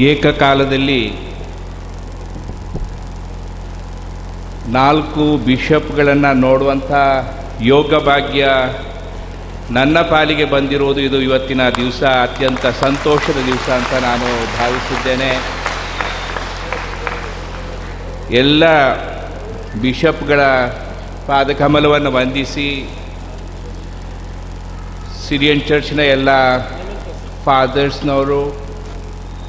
ಏಕಕಾಲದಲ್ಲಿ 4 ಬಿಷಪ್ಗಳನ್ನು ನೋಡುವಂಥ ಯೋಗ ಭಾಗ್ಯ ನನ್ನ ಪಾಲಿಗೆ ಬಂದಿರುವುದು ಇದು ಇವತ್ತಿನ ದಿವಸ ಅತ್ಯಂತ ಸಂತೋಷದ ದಿವಸ ಅಂತ ನಾನು ಭಾವಿಸಿದ್ದೇನೆ. ಎಲ್ಲ ಬಿಷಪ್ಗಳ ಪಾದಕಮಲವನ್ನು ವಂದಿಸಿ ಸಿರಿಯನ್ ಚರ್ಚ್ನ ಎಲ್ಲ ಫಾದರ್ಸ್ನವರು,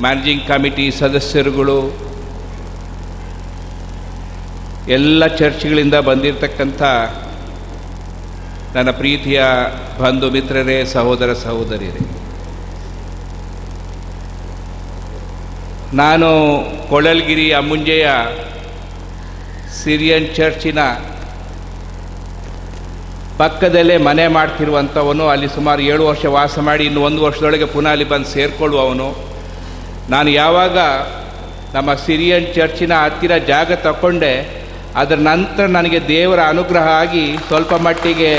ಮ್ಯಾನೇಜಿಂಗ್ ಕಮಿಟಿ ಸದಸ್ಯರುಗಳು, ಎಲ್ಲ ಚರ್ಚ್ಗಳಿಂದ ಬಂದಿರತಕ್ಕಂಥ ನನ್ನ ಪ್ರೀತಿಯ ಬಂಧು ಮಿತ್ರರೇ, ಸಹೋದರ ಸಹೋದರಿಯರೇ, ನಾನು ಕೊಳಲ್ಗಿರಿ ಅಮ್ಮುಂಜೆಯ ಸಿರಿಯನ್ ಚರ್ಚಿನ ಪಕ್ಕದಲ್ಲೇ ಮನೆ ಮಾಡ್ತಿರುವಂಥವನು. ಅಲ್ಲಿ ಸುಮಾರು 7 ವರ್ಷ ವಾಸ ಮಾಡಿ ಇನ್ನು 1 ವರ್ಷದೊಳಗೆ ಪುನಃ ಅಲ್ಲಿ ಬಂದು ಸೇರಿಕೊಳ್ಳುವವನು. ನಾನು ಯಾವಾಗ ನಮ್ಮ ಸಿರಿಯನ್ ಚರ್ಚಿನ ಹತ್ತಿರ ಜಾಗ ತಗೊಂಡೆ, ಅದರ ನಂತರ ನನಗೆ ದೇವರ ಅನುಗ್ರಹ ಆಗಿ ಸ್ವಲ್ಪ ಮಟ್ಟಿಗೆ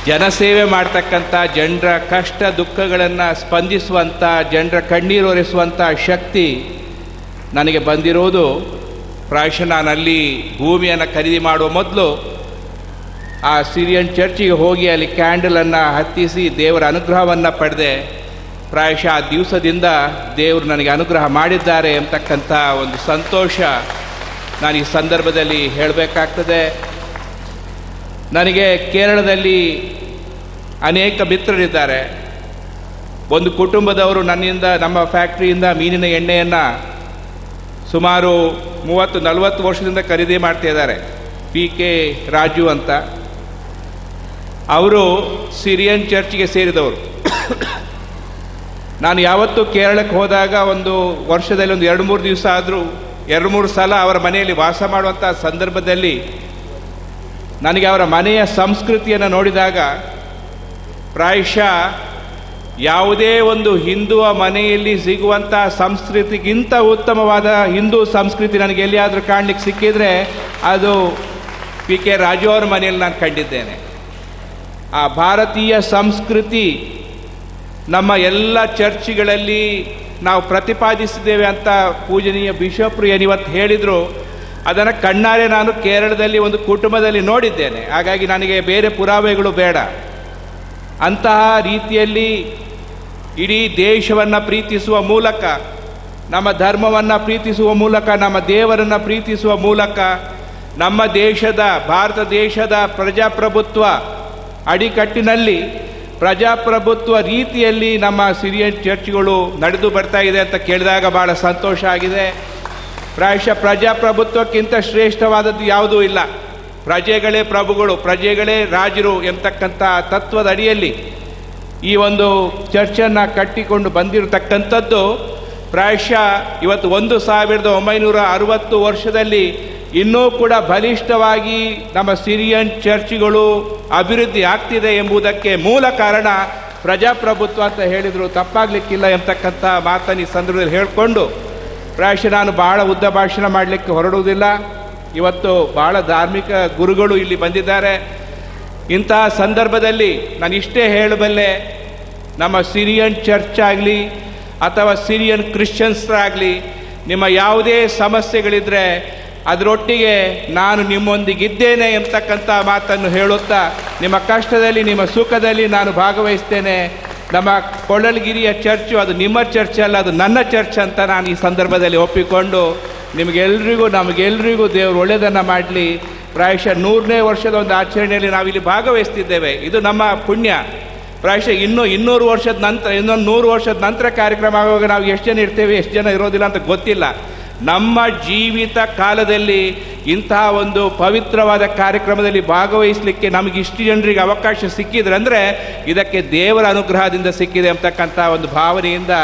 ಜನಸೇವೆ ಮಾಡ್ತಕ್ಕಂಥ, ಜನರ ಕಷ್ಟ ದುಃಖಗಳನ್ನು ಸ್ಪಂದಿಸುವಂಥ, ಜನರ ಕಣ್ಣೀರು ಒರೆಸುವಂಥ ಶಕ್ತಿ ನನಗೆ ಬಂದಿರೋದು. ಪ್ರಾಯಶಃ ನಾನು ಅಲ್ಲಿ ಭೂಮಿಯನ್ನು ಖರೀದಿ ಮಾಡುವ ಮೊದಲು ಆ ಸಿರಿಯನ್ ಚರ್ಚಿಗೆ ಹೋಗಿ ಅಲ್ಲಿ ಕ್ಯಾಂಡಲನ್ನು ಹತ್ತಿಸಿ ದೇವರ ಅನುಗ್ರಹವನ್ನು ಪಡೆದೆ. ಪ್ರಾಯಶಃ ಆ ದಿವಸದಿಂದ ದೇವರು ನನಗೆ ಅನುಗ್ರಹ ಮಾಡಿದ್ದಾರೆ ಎಂಬತಕ್ಕಂಥ ಒಂದು ಸಂತೋಷ ನಾನು ಈ ಸಂದರ್ಭದಲ್ಲಿ ಹೇಳಬೇಕಾಗ್ತದೆ. ನನಗೆ ಕೇರಳದಲ್ಲಿ ಅನೇಕ ಮಿತ್ರರಿದ್ದಾರೆ. ಒಂದು ಕುಟುಂಬದವರು ನನ್ನಿಂದ, ನಮ್ಮ ಫ್ಯಾಕ್ಟ್ರಿಯಿಂದ ಮೀನಿನ ಎಣ್ಣೆಯನ್ನು ಸುಮಾರು 30-40 ವರ್ಷದಿಂದ ಖರೀದಿ ಮಾಡ್ತಾ ಇದ್ದಾರೆ. PK ರಾಜು ಅಂತ. ಅವರು ಸಿರಿಯನ್ ಚರ್ಚ್ಗೆ ಸೇರಿದವರು. ನಾನು ಯಾವತ್ತೂ ಕೇರಳಕ್ಕೆ ಹೋದಾಗ ಒಂದು ವರ್ಷದಲ್ಲಿ ಒಂದು 2-3 ದಿವಸ ಆದರೂ 2-3 ಸಲ ಅವರ ಮನೆಯಲ್ಲಿ ವಾಸ ಮಾಡುವಂಥ ಸಂದರ್ಭದಲ್ಲಿ ನನಗೆ ಅವರ ಮನೆಯ ಸಂಸ್ಕೃತಿಯನ್ನು ನೋಡಿದಾಗ ಪ್ರಾಯಶಃ ಯಾವುದೇ ಒಂದು ಹಿಂದುವ ಮನೆಯಲ್ಲಿ ಸಿಗುವಂಥ ಸಂಸ್ಕೃತಿಗಿಂತ ಉತ್ತಮವಾದ ಹಿಂದೂ ಸಂಸ್ಕೃತಿ ನನಗೆ ಎಲ್ಲಿಯಾದರೂ ಕಾಣಲಿಕ್ಕೆ ಸಿಕ್ಕಿದರೆ ಅದು PK ರಾಜು ಅವರ ಮನೆಯಲ್ಲಿ ನಾನು ಕಂಡಿದ್ದೇನೆ. ಆ ಭಾರತೀಯ ಸಂಸ್ಕೃತಿ ನಮ್ಮ ಎಲ್ಲ ಚರ್ಚ್ಗಳಲ್ಲಿ ನಾವು ಪ್ರತಿಪಾದಿಸಿದ್ದೇವೆ ಅಂತ ಪೂಜನೀಯ ಬಿಷಪ್ರು ಏನಿವತ್ತು ಹೇಳಿದರು, ಅದನ್ನು ಕಣ್ಣಾರೆ ನಾನು ಕೇರಳದಲ್ಲಿ ಒಂದು ಕುಟುಂಬದಲ್ಲಿ ನೋಡಿದ್ದೇನೆ. ಹಾಗಾಗಿ ನನಗೆ ಬೇರೆ ಪುರಾವೆಗಳು ಬೇಡ. ಅಂತಹ ರೀತಿಯಲ್ಲಿ ಇಡೀ ದೇಶವನ್ನು ಪ್ರೀತಿಸುವ ಮೂಲಕ, ನಮ್ಮ ಧರ್ಮವನ್ನು ಪ್ರೀತಿಸುವ ಮೂಲಕ, ನಮ್ಮ ದೇವರನ್ನು ಪ್ರೀತಿಸುವ ಮೂಲಕ, ನಮ್ಮ ದೇಶದ, ಭಾರತ ದೇಶದ ಪ್ರಜಾಪ್ರಭುತ್ವ ಅಡಿಕಟ್ಟಿನಲ್ಲಿ ಪ್ರಜಾಪ್ರಭುತ್ವ ರೀತಿಯಲ್ಲಿ ನಮ್ಮ ಸಿರಿಯನ್ ಚರ್ಚ್ಗಳು ನಡೆದು ಬರ್ತಾ ಇದೆ ಅಂತ ಕೇಳಿದಾಗ ಭಾಳ ಸಂತೋಷ ಆಗಿದೆ. ಪ್ರಾಯಶಃ ಪ್ರಜಾಪ್ರಭುತ್ವಕ್ಕಿಂತ ಶ್ರೇಷ್ಠವಾದದ್ದು ಯಾವುದೂ ಇಲ್ಲ. ಪ್ರಜೆಗಳೇ ಪ್ರಭುಗಳು, ಪ್ರಜೆಗಳೇ ರಾಜರು ಎಂಬತಕ್ಕಂಥ ತತ್ವದ ಅಡಿಯಲ್ಲಿ ಈ ಒಂದು ಚರ್ಚನ್ನು ಕಟ್ಟಿಕೊಂಡು ಬಂದಿರತಕ್ಕಂಥದ್ದು ಪ್ರಾಯಶಃ ಇವತ್ತು 1960 ವರ್ಷದಲ್ಲಿ ಇನ್ನೂ ಕೂಡ ಬಲಿಷ್ಠವಾಗಿ ನಮ್ಮ ಸಿರಿಯನ್ ಚರ್ಚ್ಗಳು ಅಭಿವೃದ್ಧಿ ಆಗ್ತಿದೆ ಎಂಬುದಕ್ಕೆ ಮೂಲ ಕಾರಣ ಪ್ರಜಾಪ್ರಭುತ್ವ ಅಂತ ಹೇಳಿದರು ತಪ್ಪಾಗಲಿಕ್ಕಿಲ್ಲ ಎಂಬತಕ್ಕಂಥ ಮಾತನ್ನು ಈ ಸಂದರ್ಭದಲ್ಲಿ ಹೇಳಿಕೊಂಡು ಪ್ರಾಯಶಃ ನಾನು ಭಾಳ ಉದ್ದ ಭಾಷಣ ಮಾಡಲಿಕ್ಕೆ ಹೊರಡುವುದಿಲ್ಲ. ಇವತ್ತು ಭಾಳ ಧಾರ್ಮಿಕ ಗುರುಗಳು ಇಲ್ಲಿ ಬಂದಿದ್ದಾರೆ. ಇಂತಹ ಸಂದರ್ಭದಲ್ಲಿ ನಾನು ಇಷ್ಟೇ ಹೇಳಬಲ್ಲೆ, ನಮ್ಮ ಸಿರಿಯನ್ ಚರ್ಚ್ ಆಗಲಿ ಅಥವಾ ಸಿರಿಯನ್ ಕ್ರಿಶ್ಚಿಯನ್ಸ್ರಾಗಲಿ ನಿಮ್ಮ ಯಾವುದೇ ಸಮಸ್ಯೆಗಳಿದ್ದರೆ ಅದರೊಟ್ಟಿಗೆ ನಾನು ನಿಮ್ಮೊಂದಿಗಿದ್ದೇನೆ ಎಂಬತಕ್ಕಂಥ ಮಾತನ್ನು ಹೇಳುತ್ತಾ, ನಿಮ್ಮ ಕಷ್ಟದಲ್ಲಿ ನಿಮ್ಮ ಸುಖದಲ್ಲಿ ನಾನು ಭಾಗವಹಿಸ್ತೇನೆ. ನಮ್ಮ ಕೊಳಲ್ಗಿರಿಯ ಚರ್ಚು ಅದು ನಿಮ್ಮ ಚರ್ಚ್ ಅಲ್ಲ, ಅದು ನನ್ನ ಚರ್ಚ್ ಅಂತ ನಾನು ಈ ಸಂದರ್ಭದಲ್ಲಿ ಒಪ್ಪಿಕೊಂಡು ನಮಗೆಲ್ಲರಿಗೂ ದೇವರು ಒಳ್ಳೆಯದನ್ನು ಮಾಡಲಿ. ಪ್ರಾಯಶಃ 100ನೇ ವರ್ಷದ ಒಂದು ಆಚರಣೆಯಲ್ಲಿ ನಾವಿಲ್ಲಿ ಭಾಗವಹಿಸ್ತಿದ್ದೇವೆ. ಇದು ನಮ್ಮ ಪುಣ್ಯ. ಪ್ರಾಯಶಃ ಇನ್ನೊಂದು 100 ವರ್ಷದ ನಂತರ ಕಾರ್ಯಕ್ರಮ ಆಗುವಾಗ ನಾವು ಎಷ್ಟು ಜನ ಇರ್ತೇವೆ, ಎಷ್ಟು ಜನ ಇರೋದಿಲ್ಲ ಅಂತ ಗೊತ್ತಿಲ್ಲ. ನಮ್ಮ ಜೀವಿತ ಕಾಲದಲ್ಲಿ ಇಂತಹ ಒಂದು ಪವಿತ್ರವಾದ ಕಾರ್ಯಕ್ರಮದಲ್ಲಿ ಭಾಗವಹಿಸಲಿಕ್ಕೆ ನಮಗೆ ಇಷ್ಟು ಜನರಿಗೆ ಅವಕಾಶ ಸಿಕ್ಕಿದ್ರೆ ಅಂದರೆ ಇದಕ್ಕೆ ದೇವರ ಅನುಗ್ರಹದಿಂದ ಸಿಕ್ಕಿದೆ ಅಂತಕ್ಕಂಥ ಒಂದು ಭಾವನೆಯಿಂದ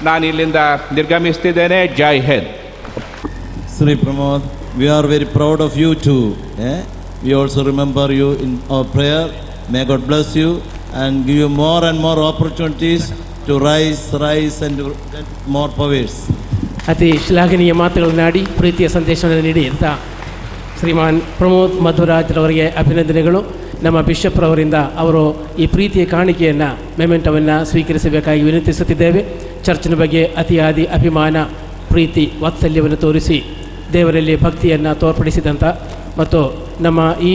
ನಾನು ಇಲ್ಲಿಂದ ನಿರ್ಗಮಿಸ್ತಿದ್ದೇನೆ. ಜೈ Hind. Sri Pramod, we are very proud of you too. We also remember you in our prayer. May God bless you and give you more and more opportunities to rise and get more powers. ಅತಿ ಶ್ಲಾಘನೀಯ ಮಾತುಗಳನ್ನಾಡಿ ಪ್ರೀತಿಯ ಸಂದೇಶವನ್ನು ನೀಡಿ ಅಂತ ಶ್ರೀಮಾನ್ ಪ್ರಮೋದ್ ಮಧುರಾಜ್ರವರಿಗೆ ಅಭಿನಂದನೆಗಳು. ನಮ್ಮ ಬಿಷಪ್ರವರಿಂದ ಅವರು ಈ ಪ್ರೀತಿಯ ಕಾಣಿಕೆಯನ್ನು ಮೆಮೆಂಟವನ್ನು ಸ್ವೀಕರಿಸಬೇಕಾಗಿ ವಿನಂತಿಸುತ್ತಿದ್ದೇವೆ. ಚರ್ಚಿನ ಬಗ್ಗೆ ಅತಿಯಾದಿ ಅಭಿಮಾನ, ಪ್ರೀತಿ, ವಾತ್ಸಲ್ಯವನ್ನು ತೋರಿಸಿ ದೇವರಲ್ಲಿ ಭಕ್ತಿಯನ್ನು ತೋರ್ಪಡಿಸಿದಂಥ ಮತ್ತು ನಮ್ಮ ಈ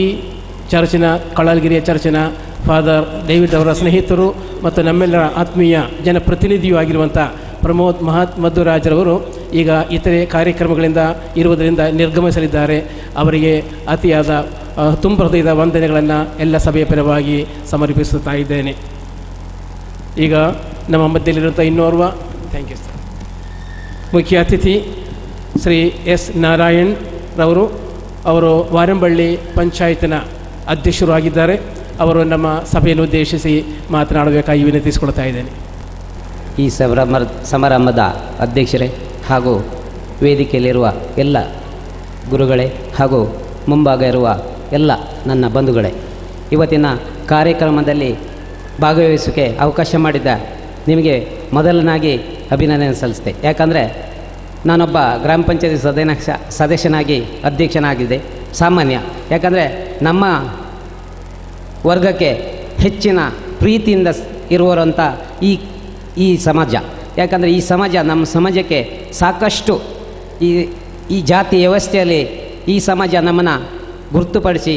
ಚರ್ಚಿನ ಕಳಲ್ಗಿರಿಯ ಚರ್ಚಿನ ಫಾದರ್ ಡೇವಿಡ್ ಅವರ ಸ್ನೇಹಿತರು ಮತ್ತು ನಮ್ಮೆಲ್ಲರ ಆತ್ಮೀಯ ಜನಪ್ರತಿನಿಧಿಯೂ ಆಗಿರುವಂಥ ಪ್ರಮೋದ್ ಮಧ್ವರಾಜ್ರವರು ಈಗ ಇತರೆ ಕಾರ್ಯಕ್ರಮಗಳಿಂದ ಇರುವುದರಿಂದ ನಿರ್ಗಮಿಸಲಿದ್ದಾರೆ. ಅವರಿಗೆ ಅತಿಯಾದ ತುಂಬ ಹೃದಯದ ವಂದನೆಗಳನ್ನು ಎಲ್ಲ ಸಭೆಯ ಪರವಾಗಿ ಸಮರ್ಪಿಸುತ್ತಾ ಇದ್ದೇನೆ. ಈಗ ನಮ್ಮ ಮಧ್ಯದಲ್ಲಿರುವಂಥ ಇನ್ನೋರ್ವ ಥ್ಯಾಂಕ್ ಯು ಸರ್ ಮುಖ್ಯ ಅತಿಥಿ ಶ್ರೀ ಎಸ್ ನಾರಾಯಣ್ ರವರು. ಅವರು ವಾರಂಬಳ್ಳಿ ಪಂಚಾಯತ್ನ ಅಧ್ಯಕ್ಷರು ಆಗಿದ್ದಾರೆ. ಅವರು ನಮ್ಮ ಸಭೆಯನ್ನು ಉದ್ದೇಶಿಸಿ ಮಾತನಾಡಬೇಕಾಗಿ ವಿನಂತಿಸಿಕೊಳ್ತಾ ಇದ್ದೇನೆ. ಈ ಸಮಾರಂಭದ ಅಧ್ಯಕ್ಷರೇ ಹಾಗೂ ವೇದಿಕೆಯಲ್ಲಿರುವ ಎಲ್ಲ ಗುರುಗಳೇ ಹಾಗೂ ಮುಂಭಾಗ ಇರುವ ಎಲ್ಲ ನನ್ನ ಬಂಧುಗಳೇ, ಇವತ್ತಿನ ಕಾರ್ಯಕ್ರಮದಲ್ಲಿ ಭಾಗವಹಿಸೋಕ್ಕೆ ಅವಕಾಶ ಮಾಡಿದ್ದ ನಿಮಗೆ ಮೊದಲನಾಗಿ ಅಭಿನಂದನೆ ಸಲ್ಲಿಸಿದೆ. ಯಾಕಂದರೆ ನಾನೊಬ್ಬ ಗ್ರಾಮ ಪಂಚಾಯತಿ ಸದಸ್ಯನಾಗಿ ಅಧ್ಯಕ್ಷನಾಗಿದೆ ಸಾಮಾನ್ಯ. ಯಾಕಂದರೆ ನಮ್ಮ ವರ್ಗಕ್ಕೆ ಹೆಚ್ಚಿನ ಪ್ರೀತಿಯಿಂದ ಇರುವಂಥ ಈ ಸಮಾಜ, ಯಾಕಂದರೆ ಈ ಸಮಾಜ ನಮ್ಮ ಸಮಾಜಕ್ಕೆ ಸಾಕಷ್ಟು ಈ ಜಾತಿ ವ್ಯವಸ್ಥೆಯಲ್ಲಿ ಈ ಸಮಾಜ ನಮ್ಮನ್ನು ಗುರುತುಪಡಿಸಿ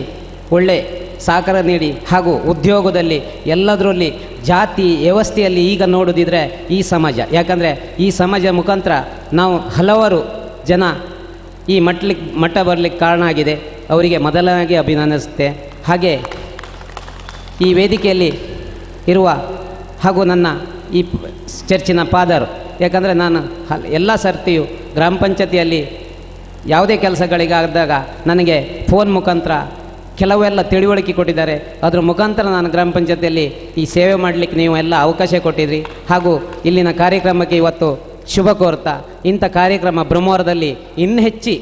ಒಳ್ಳೆ ಸಹಕಾರ ನೀಡಿ ಹಾಗೂ ಉದ್ಯೋಗದಲ್ಲಿ ಎಲ್ಲದರಲ್ಲಿ ಜಾತಿ ವ್ಯವಸ್ಥೆಯಲ್ಲಿ ಈಗ ನೋಡೋದಿದ್ರೆ ಈ ಸಮಾಜ, ಯಾಕಂದರೆ ಈ ಸಮಾಜ ಮುಖಾಂತರ ನಾವು ಹಲವಾರು ಜನ ಈ ಮಟ್ಟ ಬರಲಿಕ್ಕೆ ಕಾರಣ ಆಗಿದೆ. ಅವರಿಗೆ ಮೊದಲನಾಗಿ ಅಭಿನಂದಿಸುತ್ತೆ. ಹಾಗೆ ಈ ವೇದಿಕೆಯಲ್ಲಿ ಇರುವ ಹಾಗೂ ನನ್ನ ಈ ಚರ್ಚಿನ ಫಾದರ್, ಯಾಕಂದರೆ ನಾನು ಎಲ್ಲ ಸರ್ತಿಯು ಗ್ರಾಮ ಪಂಚಾಯತಿಯಲ್ಲಿ ಯಾವುದೇ ಕೆಲಸಗಳಿಗಾದಾಗ ನನಗೆ ಫೋನ್ ಮುಖಾಂತರ ಕೆಲವೆಲ್ಲ ತಿಳುವಳಿಕೆ ಕೊಟ್ಟಿದ್ದಾರೆ. ಅದರ ಮುಖಾಂತರ ನಾನು ಗ್ರಾಮ ಪಂಚಾಯತಿಯಲ್ಲಿ ಈ ಸೇವೆ ಮಾಡಲಿಕ್ಕೆ ನೀವು ಎಲ್ಲ ಅವಕಾಶ ಕೊಟ್ಟಿದ್ರಿ. ಹಾಗೂ ಇಲ್ಲಿನ ಕಾರ್ಯಕ್ರಮಕ್ಕೆ ಇವತ್ತು ಶುಭ ಕೋರ್ತಾ ಇಂಥ ಕಾರ್ಯಕ್ರಮ ಬ್ರಹ್ಮವರದಲ್ಲಿ ಇನ್ನೂ ಹೆಚ್ಚಿ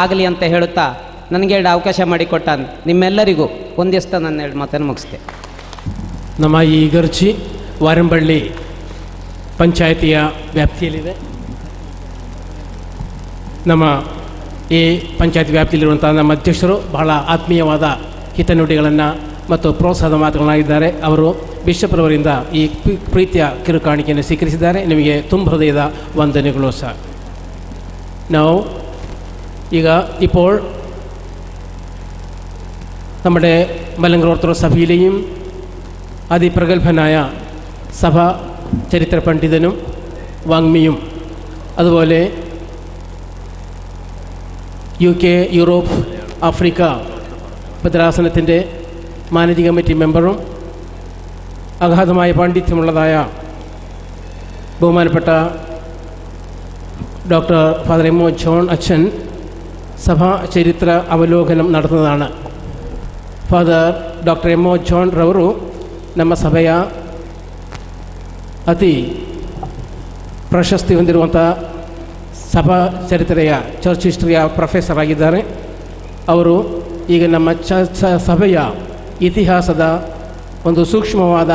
ಆಗಲಿ ಅಂತ ಹೇಳುತ್ತಾ ನನಗೆ ಅವಕಾಶ ಮಾಡಿಕೊಟ್ಟ ನಿಮ್ಮೆಲ್ಲರಿಗೂ ಒಂದಿಷ್ಟು ನನ್ನ ಎರಡು ಮಾತನ್ನು ಮುಗಿಸ್ತೆ. ನಮ್ಮ ಈ ಗರ್ಜಿ ವಾರಂಬಳ್ಳಿ ಪಂಚಾಯಿತಿಯ ವ್ಯಾಪ್ತಿಯಲ್ಲಿದೆ. ನಮ್ಮ ಈ ಪಂಚಾಯತ್ ವ್ಯಾಪ್ತಿಯಲ್ಲಿರುವಂಥ ನಮ್ಮ ಅಧ್ಯಕ್ಷರು ಬಹಳ ಆತ್ಮೀಯವಾದ ಹಿತನುಡಿಗಳನ್ನು ಮತ್ತು ಪ್ರೋತ್ಸಾಹದ ಮಾತುಗಳನ್ನಾಗಿದ್ದಾರೆ. ಅವರು ಬಿಷಪ್ರವರಿಂದ ಈ ಪ್ರೀತಿಯ ಕಿರುಕಾಣಿಕೆಯನ್ನು ಸ್ವೀಕರಿಸಿದ್ದಾರೆ. ನಿಮಗೆ ತುಂಬ ಹೃದಯದ ವಂದನೆಗಳು ಸರ್. ನಾವು ಈಗ ഇപ്പോൾ നമ്മുടെ മലങ്കര ഓർത്തഡോക്സ് സഭയിലെയും അതിപ്രഗത്ഭനായ സഭാ ചരിത്ര പണ്ഡിതനും വാങ്മിയും അതുപോലെ UK, യൂറോപ്പ്, ആഫ്രിക്ക ഭദ്രാസനത്തിൻ്റെ മാനേജിംഗ് കമ്മിറ്റി മെമ്പറും അഗാധമായ പാണ്ഡിത്യമുള്ളതായ ബഹുമാനപ്പെട്ട doctor father M O John അച്ഛൻ സഭാ ചരിത്ര ಅವಲೋಕನ ನಡೆಸುವುದಾണ്. Father doctor M O John ರವರು ನಮ್ಮ ಸಭೆಯ ಅತಿ ಪ್ರಶಸ್ತಿ ಹೊಂದಿರುವಂಥ ಸಭಾ ಚರಿತ್ರೆಯ ಚರ್ಚ್ ಹಿಸ್ಟ್ರಿಯ ಪ್ರೊಫೆಸರ್ ಆಗಿದ್ದಾರೆ. ಅವರು ಈಗ ನಮ್ಮ ಸಭೆಯ ಇತಿಹಾಸದ ಒಂದು ಸೂಕ್ಷ್ಮವಾದ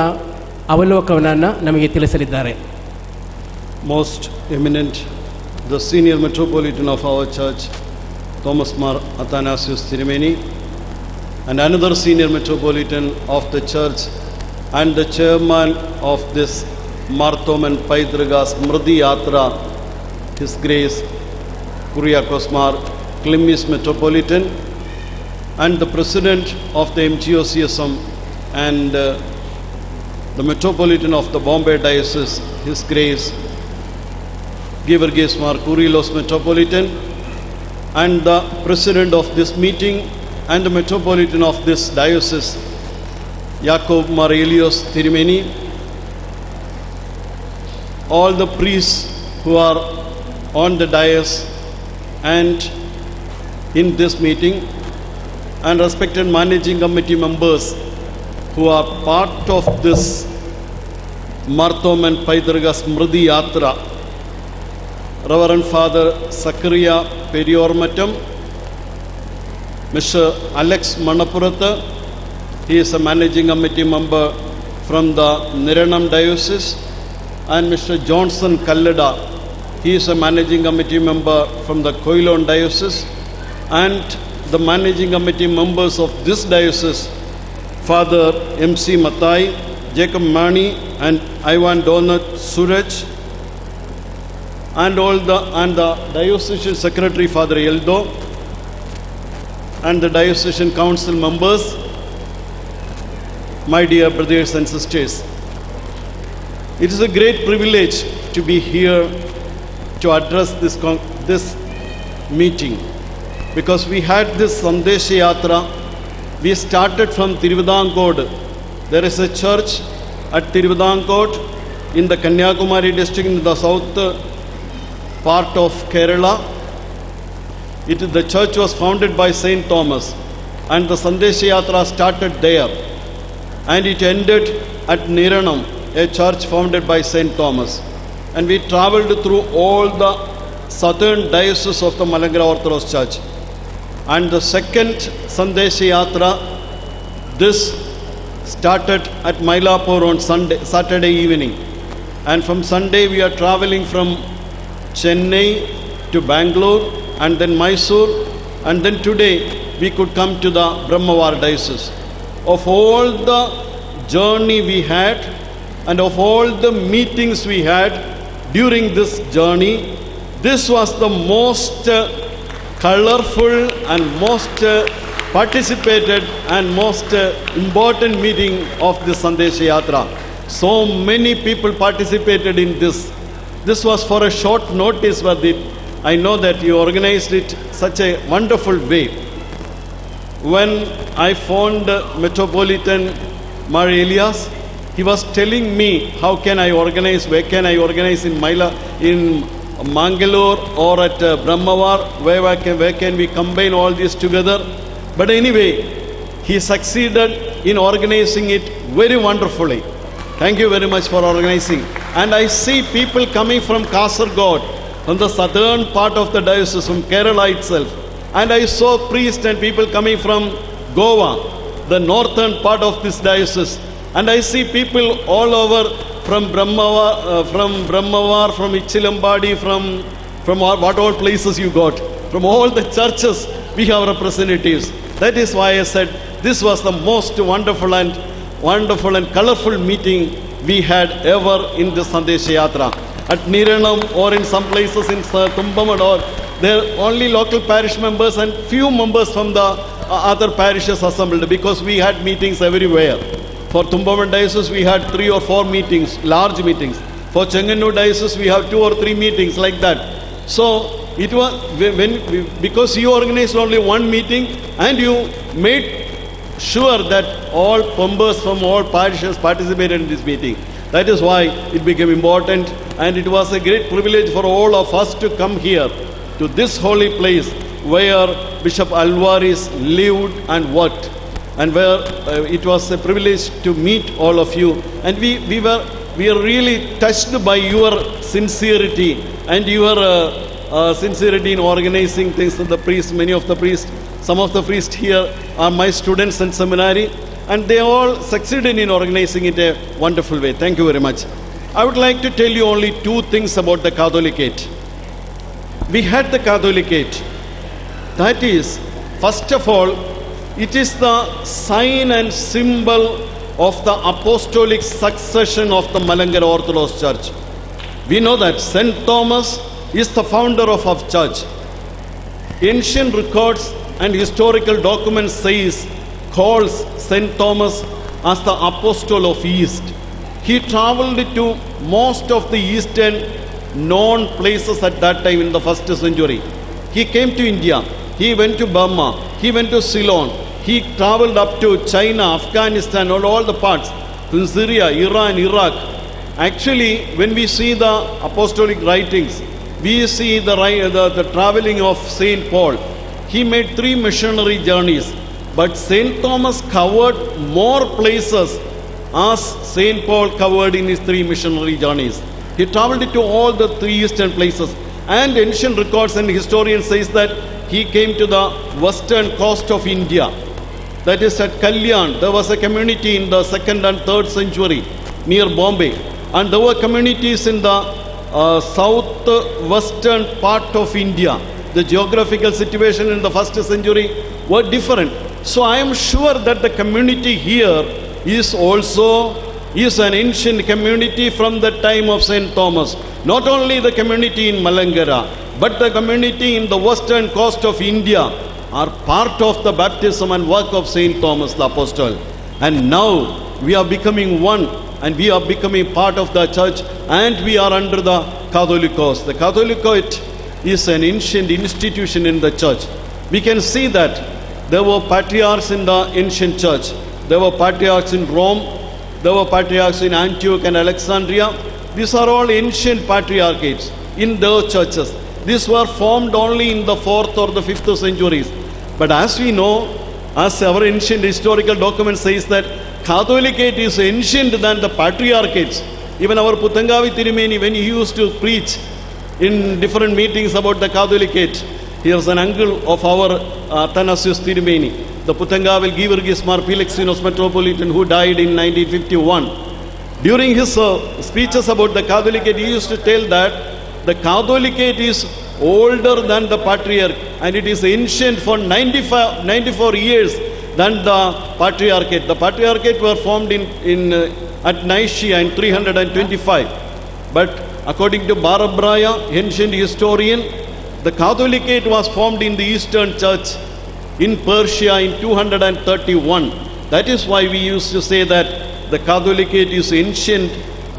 ಅವಲೋಕನವನ್ನು ನಮಗೆ ತಿಳಿಸಲಿದ್ದಾರೆ. Most eminent, the senior metropolitan of our church, Thomas Mar Athanasius Tirumeni, and another senior metropolitan of the church and the chairman of this Marthoman Paitraga Smriti Yatra, His Grace Kuriakos Mar Klimis Metropolitan, and the president of the MGOCSM and the Metropolitan of the Bombay Diocese, His Grace Georgios Mar Kurilos Metropolitan, and the president of this meeting and the Metropolitan of this diocese, Jacob Mar Elios Tirumeni, all the priests who are on the dais and in this meeting, and respected managing committee members who are part of this Marthoman Paitraga Smriti Yatra, Reverend Father Zachariah Periormatam, Mr. Alex Manapurata, he is a managing committee member from the Niranam Diocese, and Mr. Johnson Kallada, he is a managing committee member from the Koilon Diocese, and the managing committee members of this diocese, Father M.C. Mathai, Jacob Mani, and Ivan Donat Suraj, and the diocesan secretary, Father Eldo, and the diocesan council members, my dear brothers and sisters. It is a great privilege to be here to address this meeting, because we had this Sandesha Yatra. We started from Tiruvidankod. There is a church at Tiruvidankod in the Kanyakumari district in the south part of Kerala. The church was founded by Saint Thomas, and the Sandesha Yatra started there, and it ended at Niranam, a church founded by Saint Thomas. And we traveled through all the southern dioceses of the Malankara Orthodox Church. And the second Sandesha Yatra, this started at Mylapore on Saturday evening. And from Sunday we are traveling from Chennai to Bangalore and then Mysore, and then today we could come to the Brahmawar diocese. Of all the journey we had and of all the meetings we had during this journey, this was the most colorful and most participated and most important meeting of the Sandesha Yatra. So many people participated in this. This was for a short notice, but I know that you organized it such a wonderful way. When I phoned Metropolitan Mar Elias, he was telling me how can I organize, where can I organize in Mangalore or at Brahmawar, where can we combine all this together. But anyway, he succeeded in organizing it very wonderfully. Thank you very much for organizing. And I see people coming from Kasaragod, from the southern part of the diocese, from Kerala itself. And I saw priests and people coming from Goa, the northern part of this diocese. And I see people all over from Brahmawar, from Ichilambadi, from what all places you got. From all the churches, we have representatives. That is why I said this was the most wonderful and colorful meeting we had ever in the Sandesha Yatra. At Niranam or in some places in Tumbamad, or there are only local parish members and few members from the other parishes assembled, because we had meetings everywhere. For Tumbamad diocese we had 3 or 4 meetings, large meetings. For Chengannur diocese we have 2 or 3 meetings like that. So it was because you organized only one meeting and you made sure that all members from all parishes participated in this meeting. That is why it became important, and it was a great privilege for all of us to come here to this holy place where Bishop Alvaris lived and worked, and where it was a privilege to meet all of you. And we are really touched by your sincerity and your sincerity in organizing things. The priests, many of the priests, some of the priests here are my students in seminary, and they all succeeded in organizing it a wonderful way. Thank you very much. I would like to tell you only 2 things about the Catholicate. We had the Catholicate. That is, first of all, it is the sign and symbol of the apostolic succession of the Malankara Orthodox Church. We know that St. Thomas is the founder of our church. Ancient records and historical documents calls St. Thomas as the Apostle of East. He traveled to most of the eastern known places at that time in the 1st century. He came to India, he went to Burma, he went to Ceylon, he traveled up to China, Afghanistan, all the parts, in Syria, Iran, Iraq. Actually, when we see the apostolic writings, we see the traveling of St. Paul. He made 3 missionary journeys, but St. Thomas covered more places as St. Paul covered in his 3 missionary journeys. He traveled to all the 3 eastern places, and ancient records and historians says that he came to the western coast of India. That is at Kalyan. There was a community in the 2nd and 3rd century near Bombay, and there were communities in the southwestern part of India. The geographical situation in the 1st century were different. So I am sure that the community here is also is an ancient community from the time of St. Thomas. Not only the community in Malangara, but the community in the western coast of India are part of the baptism and work of St. Thomas the Apostle. And now we are becoming one, and we are becoming part of the church, and we are under the Catholicos. The Catholicate is an ancient institution in the church. We can see that there were patriarchs in the ancient church. There were patriarchs in Rome. There were patriarchs in Antioch and Alexandria. These are all ancient patriarchates in their churches. These were formed only in the 4th or the 5th centuries. But as we know, as our ancient historical document says, that Catholicate is ancient than the patriarchates. Even our Puthangavi Tirumeni, when he used to preach in different meetings about the Catholicate, he was an uncle of our Athanasius Tirumeni, the Puthangavi Georgios Mar Pilexinos Metropolitan, who died in 1951. During his speeches about the Catholicate, he used to tell that the Catholicate is older than the Patriarch, and it is ancient for 94 years than the Patriarchate. The Patriarchate were formed at Nicaea in 325. But according to Barabraya, ancient historian, the Catholicate was formed in the Eastern Church in Persia in 231. That is why we used to say that the Catholicate is ancient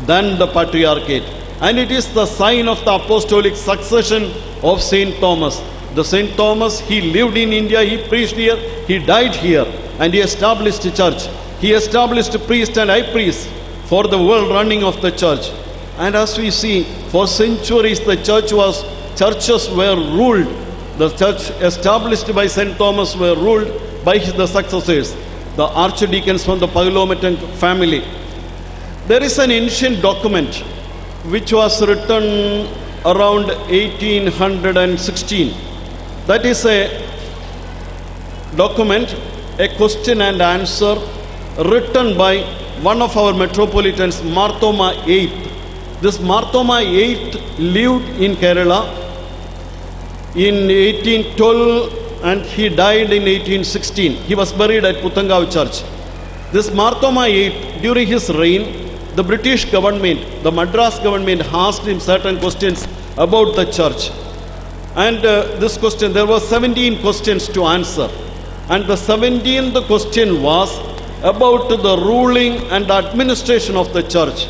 than the Patriarchate. And it is the sign of the apostolic succession of St. Thomas. The St. Thomas, he lived in India, he preached here, he died here, and he established a church. He established a priest and high priest for the world running of the church. And as we see, for centuries the churches were ruled. The church established by St. Thomas were ruled by the successors, the archdeacons from the Pagalometan family. There is an ancient document which was written around 1816. That is a document, a question and answer written by one of our metropolitans, Marthoma VIII. This Marthoma VIII lived in Kerala in 1812 and he died in 1816. He was buried at Puthangav Church. This Marthoma VIII, during his reign, the British government, the Madras government, asked him certain questions about the church. And this question, there were 17 questions to answer. And the 17th question was about the ruling and administration of the church.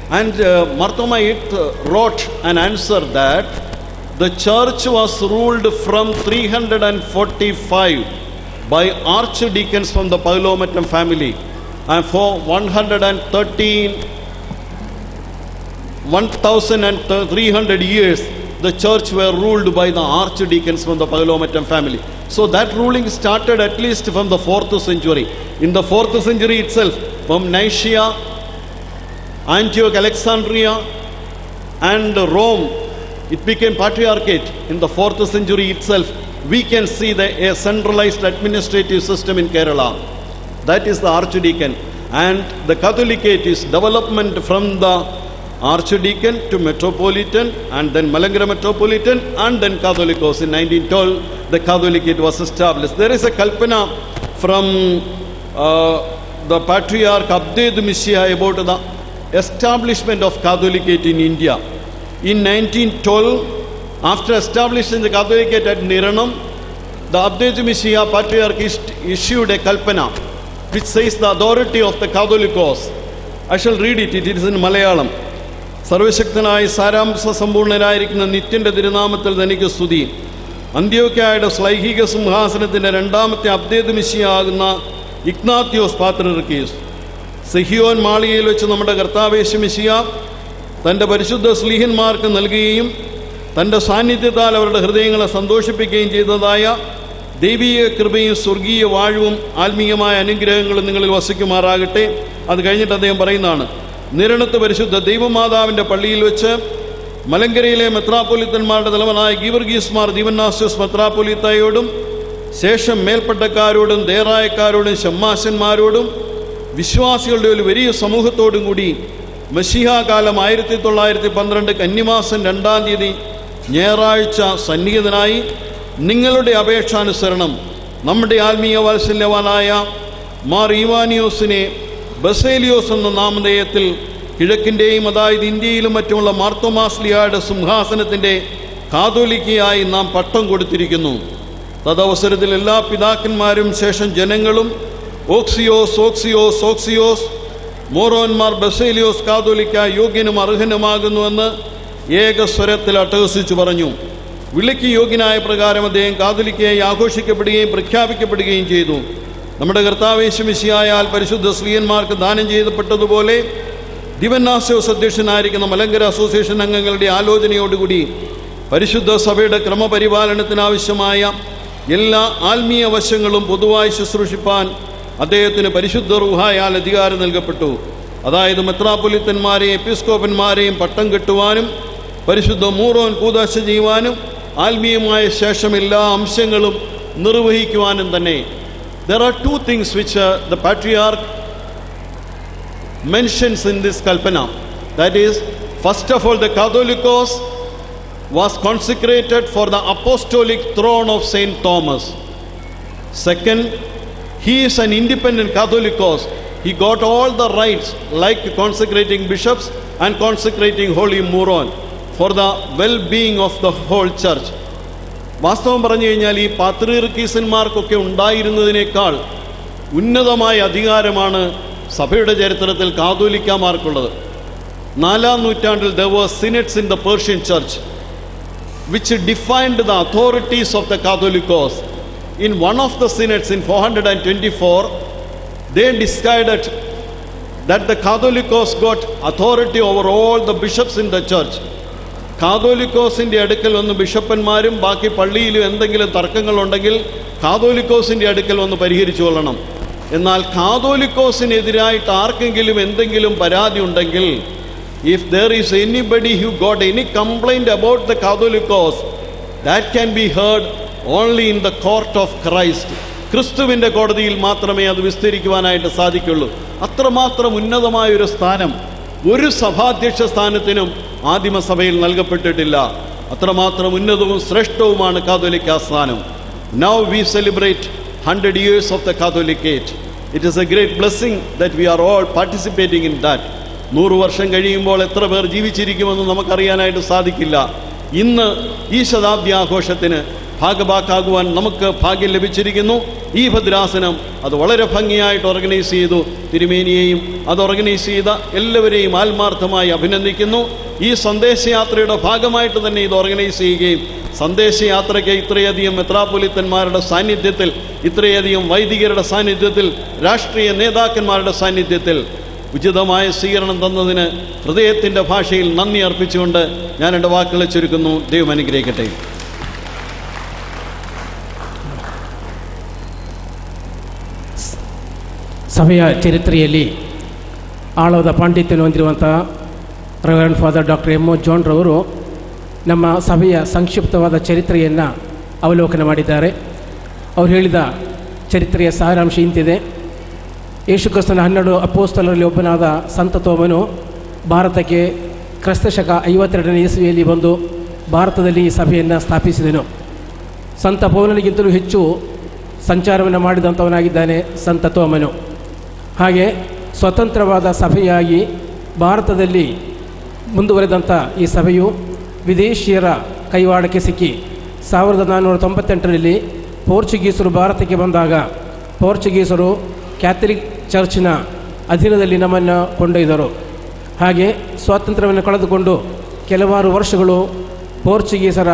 And Marthoma VIII wrote an answer that the church was ruled from 345 by archdeacons from the Pagalometan family. And for 1,300 years, the church were ruled by the archdeacons from the Pagalometan family. So that ruling started at least from the 4th century. In the 4th century itself, from Nicaea, Antioch, Alexandria, and Rome, it became patriarchate. In the 4th century itself, we can see a centralized administrative system in Kerala. That is the archdeacon. And the Catholicate is development from the archdeacon to metropolitan, and then Malangara metropolitan, and then Catholicos. In 1912, the Catholicate was established. There is a kalpana from the Patriarch Abded Mishia about the establishment of Catholicate in India. In 1912, after establishing the Catholicate at Niranam, the Abded Mishia Patriarch issued a kalpana which says the authority of the Catholicos. I shall read it. It is in Malayalam. സർവശക്തനായ സാരാംശ സമ്പൂർണനായിരിക്കുന്ന നിത്യന്റെ തിരുനാമത്തിൽ തനിക്ക് സ്തുതി. അന്ത്യോക്യയുടെ ശ്ലൈഹിക സിംഹാസനത്തിൻ്റെ രണ്ടാമത്തെ Abded മിശിയാകുന്ന Ignatios പാത്രിയർക്കീസ്, സിഹിയോൻ മാളികയിൽ വെച്ച് നമ്മുടെ കർത്താവേശു മിശിയ തൻ്റെ പരിശുദ്ധ സ്ലീഹന്മാർക്ക് നൽകുകയും തൻ്റെ സാന്നിധ്യത്താൽ അവരുടെ ഹൃദയങ്ങളെ സന്തോഷിപ്പിക്കുകയും ചെയ്തതായ ദൈവീയ കൃപയും സ്വർഗീയ വാഴ്വും ആത്മീയമായ അനുഗ്രഹങ്ങളും നിങ്ങളിൽ വസിക്കുമാറാകട്ടെ. അത് കഴിഞ്ഞിട്ട് അദ്ദേഹം പറയുന്നതാണ്, നിരണത്ത് പരിശുദ്ധ ദൈവമാതാവിൻ്റെ പള്ളിയിൽ വെച്ച് മലങ്കരയിലെ മെത്രാപ്പൊലിത്തന്മാരുടെ തലവനായ ഗീവർഗീസ് മാർ ദീവന്നാസ്യോസ് മെത്രാപ്പൊലിത്തായോടും ശേഷം മേൽപ്പട്ടക്കാരോടും ദേറായക്കാരോടും ഷമ്മാശന്മാരോടും വിശ്വാസികളുടെ ഒരു വലിയ സമൂഹത്തോടും കൂടി മശീഹാകാലം 1912 കന്നിമാസം 2-ാം തീയതി ഞായറാഴ്ച സന്നിഹിതനായി നിങ്ങളുടെ അപേക്ഷാനുസരണം നമ്മുടെ ആത്മീയ വാത്സല്യവാനായ മാർ ഈവാനിയോസിനെ ബസേലിയോസ് എന്ന നാമധേയത്തിൽ കിഴക്കിൻ്റെയും അതായത് ഇന്ത്യയിലും മറ്റുമുള്ള മാർത്തോമാസ്ലിയായുടെ സിംഹാസനത്തിൻ്റെ കാതോലിക്കയായി നാം പട്ടം കൊടുത്തിരിക്കുന്നു. തദവസരത്തിൽ എല്ലാ പിതാക്കന്മാരും ശേഷം ജനങ്ങളും ഓക്സിയോസ് ഓക്സിയോസ് ഓക്സിയോസ് മോറോന്മാർ ബസേലിയോസ് കാതോലിക്ക യോഗ്യനും അർഹനുമാകുന്നുവെന്ന് ഏകസ്വരത്തിൽ അട്ടഹസിച്ചു പറഞ്ഞു. വിളിക്ക് യോഗ്യനായ പ്രകാരം അദ്ദേഹം കാതോലിക്കയായി ആഘോഷിക്കപ്പെടുകയും പ്രഖ്യാപിക്കപ്പെടുകയും ചെയ്തു. നമ്മുടെ കർത്താവ് യേശു മിശിഹായാൽ പരിശുദ്ധ സ്ത്രീയന്മാർക്ക് ദാനം ചെയ്യപ്പെട്ടതുപോലെ ദിവന്നാസ്യോസ് അധ്യക്ഷനായിരിക്കുന്ന മലങ്കര അസോസിയേഷൻ അംഗങ്ങളുടെ ആലോചനയോടുകൂടി പരിശുദ്ധ സഭയുടെ ക്രമപരിപാലനത്തിനാവശ്യമായ എല്ലാ ആത്മീയ വശങ്ങളും പൊതുവായി ശുശ്രൂഷിപ്പാൻ അദ്ദേഹത്തിന് പരിശുദ്ധ റൂഹായാൽ അധികാരം നൽകപ്പെട്ടു. അതായത് മെത്രാപ്പൊലിത്തന്മാരെയും എപ്പിസ്കോപ്പന്മാരെയും പട്ടം കെട്ടുവാനും പരിശുദ്ധ മൂറോൻ കൂദാശ ചെയ്യുവാനും ആത്മീയമായ ശേഷം എല്ലാ അംശങ്ങളും നിർവഹിക്കുവാനും തന്നെ. There are two things which the patriarch mentions in this Kalpana. That is, first of all, the Catholicos was consecrated for the apostolic throne of Saint Thomas. Second, he is an independent Catholicos. He got all the rights like consecrating bishops and consecrating Holy Muron for the well-being of the whole church. വാസ്തവം പറഞ്ഞു കഴിഞ്ഞാൽ ഈ പാത്രീർക്കീസന്മാർക്കൊക്കെ ഉണ്ടായിരുന്നതിനേക്കാൾ ഉന്നതമായ അധികാരമാണ് സഭയുടെ ചരിത്രത്തിൽ കാതോലിക്കമാർക്കുള്ളത്. 4-ാം നൂറ്റാണ്ടിൽ there were synods in the Persian church which defined the authorities of the Catholicos. In one of the synods in 424, they decided that the Catholicos got authority over all the bishops in the church. കാതോലിക്കോസിൻ്റെ അടുക്കൽ വന്ന് ബിഷപ്പന്മാരും ബാക്കി പള്ളിയിലും എന്തെങ്കിലും തർക്കങ്ങളുണ്ടെങ്കിൽ കാതോലിക്കോസിൻ്റെ അടുക്കൽ വന്ന് പരിഹരിച്ചു കൊള്ളണം. എന്നാൽ കാതോലിക്കോസിനെതിരായിട്ട് ആർക്കെങ്കിലും എന്തെങ്കിലും പരാതി ഉണ്ടെങ്കിൽ, if there is anybody who got any complaint about the Catholicos, that can be heard only in the court of Christ. ക്രിസ്തുവിൻ്റെ കോടതിയിൽ മാത്രമേ അത് വിസ്തരിക്കുവാനായിട്ട് സാധിക്കുള്ളൂ. അത്രമാത്രം ഉന്നതമായൊരു സ്ഥാനം ഒരു സഭാധ്യക്ഷ സ്ഥാനത്തിനും ആദിമസഭയിൽ നൽകപ്പെട്ടിട്ടില്ല. അത്രമാത്രം ഉന്നതവും ശ്രേഷ്ഠവുമാണ് കാതോലിക്ക സ്ഥാനം. Now we celebrate 100 years of the Catholicate. It is a great blessing that we are all participating in that. 100 വർഷം കഴിയുമ്പോൾ എത്ര പേർ ജീവിച്ചിരിക്കുമെന്ന് നമുക്കറിയാനായിട്ട് സാധിക്കില്ല. ഇന്ന് ഈ ശതാബ്ദി ആഘോഷത്തിന് ഭാഗഭാക്കാകുവാൻ നമുക്ക് ഭാഗ്യം ലഭിച്ചിരിക്കുന്നു. ഈ ഭദ്രാസനം അത് വളരെ ഭംഗിയായിട്ട് ഓർഗനൈസ് ചെയ്തു. തിരുമേനിയെയും അത് ഓർഗനൈസ് ചെയ്ത എല്ലാവരെയും ആത്മാർത്ഥമായി അഭിനന്ദിക്കുന്നു. ഈ സന്ദേശയാത്രയുടെ ഭാഗമായിട്ട് തന്നെ ഇത് ഓർഗനൈസ് ചെയ്യുകയും സന്ദേശയാത്രയ്ക്ക് ഇത്രയധികം മെത്രാപ്പൊലിത്തന്മാരുടെ സാന്നിധ്യത്തിൽ, ഇത്രയധികം വൈദികരുടെ സാന്നിധ്യത്തിൽ, രാഷ്ട്രീയ നേതാക്കന്മാരുടെ സാന്നിധ്യത്തിൽ ഉചിതമായ സ്വീകരണം തന്നതിന് ഹൃദയത്തിൻ്റെ ഭാഷയിൽ നന്ദി അർപ്പിച്ചുകൊണ്ട് ഞാൻ എൻ്റെ വാക്കുകളെ ചുരുക്കുന്നു. ദൈവം അനുഗ്രഹിക്കട്ടെ. ಸಭೆಯ ಚರಿತ್ರೆಯಲ್ಲಿ ಆಳವಾದ ಪಾಂಡಿತ್ಯವನ್ನು ಹೊಂದಿರುವಂಥ reverend father doctor M O John ರವರು ನಮ್ಮ ಸಭೆಯ ಸಂಕ್ಷಿಪ್ತವಾದ ಚರಿತ್ರೆಯನ್ನು ಅವಲೋಕನ ಮಾಡಿದ್ದಾರೆ. ಅವರು ಹೇಳಿದ ಚರಿತ್ರೆಯ ಸಾರಾಂಶ ಇಂತಿದೆ. ಯೇಸುಕ್ರಿಸ್ತನ 12 ಅಪೋಸ್ತಲರಲ್ಲಿ ಒಬ್ಬನಾದ ಸಂತ ತೋಮನು ಭಾರತಕ್ಕೆ ಕ್ರಿಸ್ತಶಕ 52ನೇ ಇಸವಿಯಲ್ಲಿ ಬಂದು ಭಾರತದಲ್ಲಿ ಈ ಸಭೆಯನ್ನು ಸ್ಥಾಪಿಸಿದನು. ಸಂತ ಪೌಲನಿಗಿಂತಲೂ ಹೆಚ್ಚು ಸಂಚಾರವನ್ನು ಮಾಡಿದಂಥವನಾಗಿದ್ದಾನೆ ಸಂತ ತೋಮನು. ಹಾಗೆ ಸ್ವತಂತ್ರವಾದ ಸಭೆಯಾಗಿ ಭಾರತದಲ್ಲಿ ಮುಂದುವರೆದಂಥ ಈ ಸಭೆಯು ವಿದೇಶಿಯರ ಕೈವಾಡಕ್ಕೆ ಸಿಕ್ಕಿ 1498ರಲ್ಲಿ ಪೋರ್ಚುಗೀಸರು ಭಾರತಕ್ಕೆ ಬಂದಾಗ ಪೋರ್ಚುಗೀಸರು ಕ್ಯಾಥಲಿಕ್ ಚರ್ಚ್ನ ಅಧೀನದಲ್ಲಿ ನಮ್ಮನ್ನು ಕೊಂಡೊಯ್ದರು. ಹಾಗೆ ಸ್ವಾತಂತ್ರ್ಯವನ್ನು ಕಳೆದುಕೊಂಡು ಕೆಲವಾರು ವರ್ಷಗಳು ಪೋರ್ಚುಗೀಸರ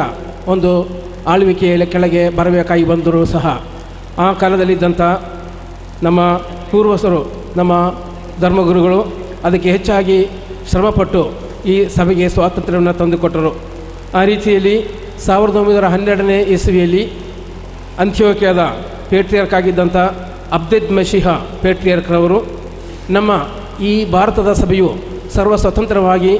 ಒಂದು ಆಳ್ವಿಕೆಯ ಕೆಳಗೆ ಬರಬೇಕಾಗಿ ಬಂದರೂ ಸಹ ಆ ಕಾಲದಲ್ಲಿದ್ದಂಥ ನಮ್ಮ ಪೂರ್ವಸರು, ನಮ್ಮ ಧರ್ಮಗುರುಗಳು ಅದಕ್ಕೆ ಹೆಚ್ಚಾಗಿ ಶ್ರಮಪಟ್ಟು ಈ ಸಭೆಗೆ ಸ್ವಾತಂತ್ರ್ಯವನ್ನು ತಂದುಕೊಟ್ಟರು. ಆ ರೀತಿಯಲ್ಲಿ 1912ನೇ ಇಸವಿಯಲ್ಲಿ ಅಂತ್ಯೋಕ್ಯದ ಪೇಟ್ರಿಯರ್ಕ್ ಆಗಿದ್ದಂಥ ಅಬ್ದೆದ್ ಮಶಿಹಾ ಪೇಟ್ರಿಯರ್ಕ್ರವರು ನಮ್ಮ ಈ ಭಾರತದ ಸಭೆಯು ಸರ್ವ ಸ್ವತಂತ್ರವಾಗಿ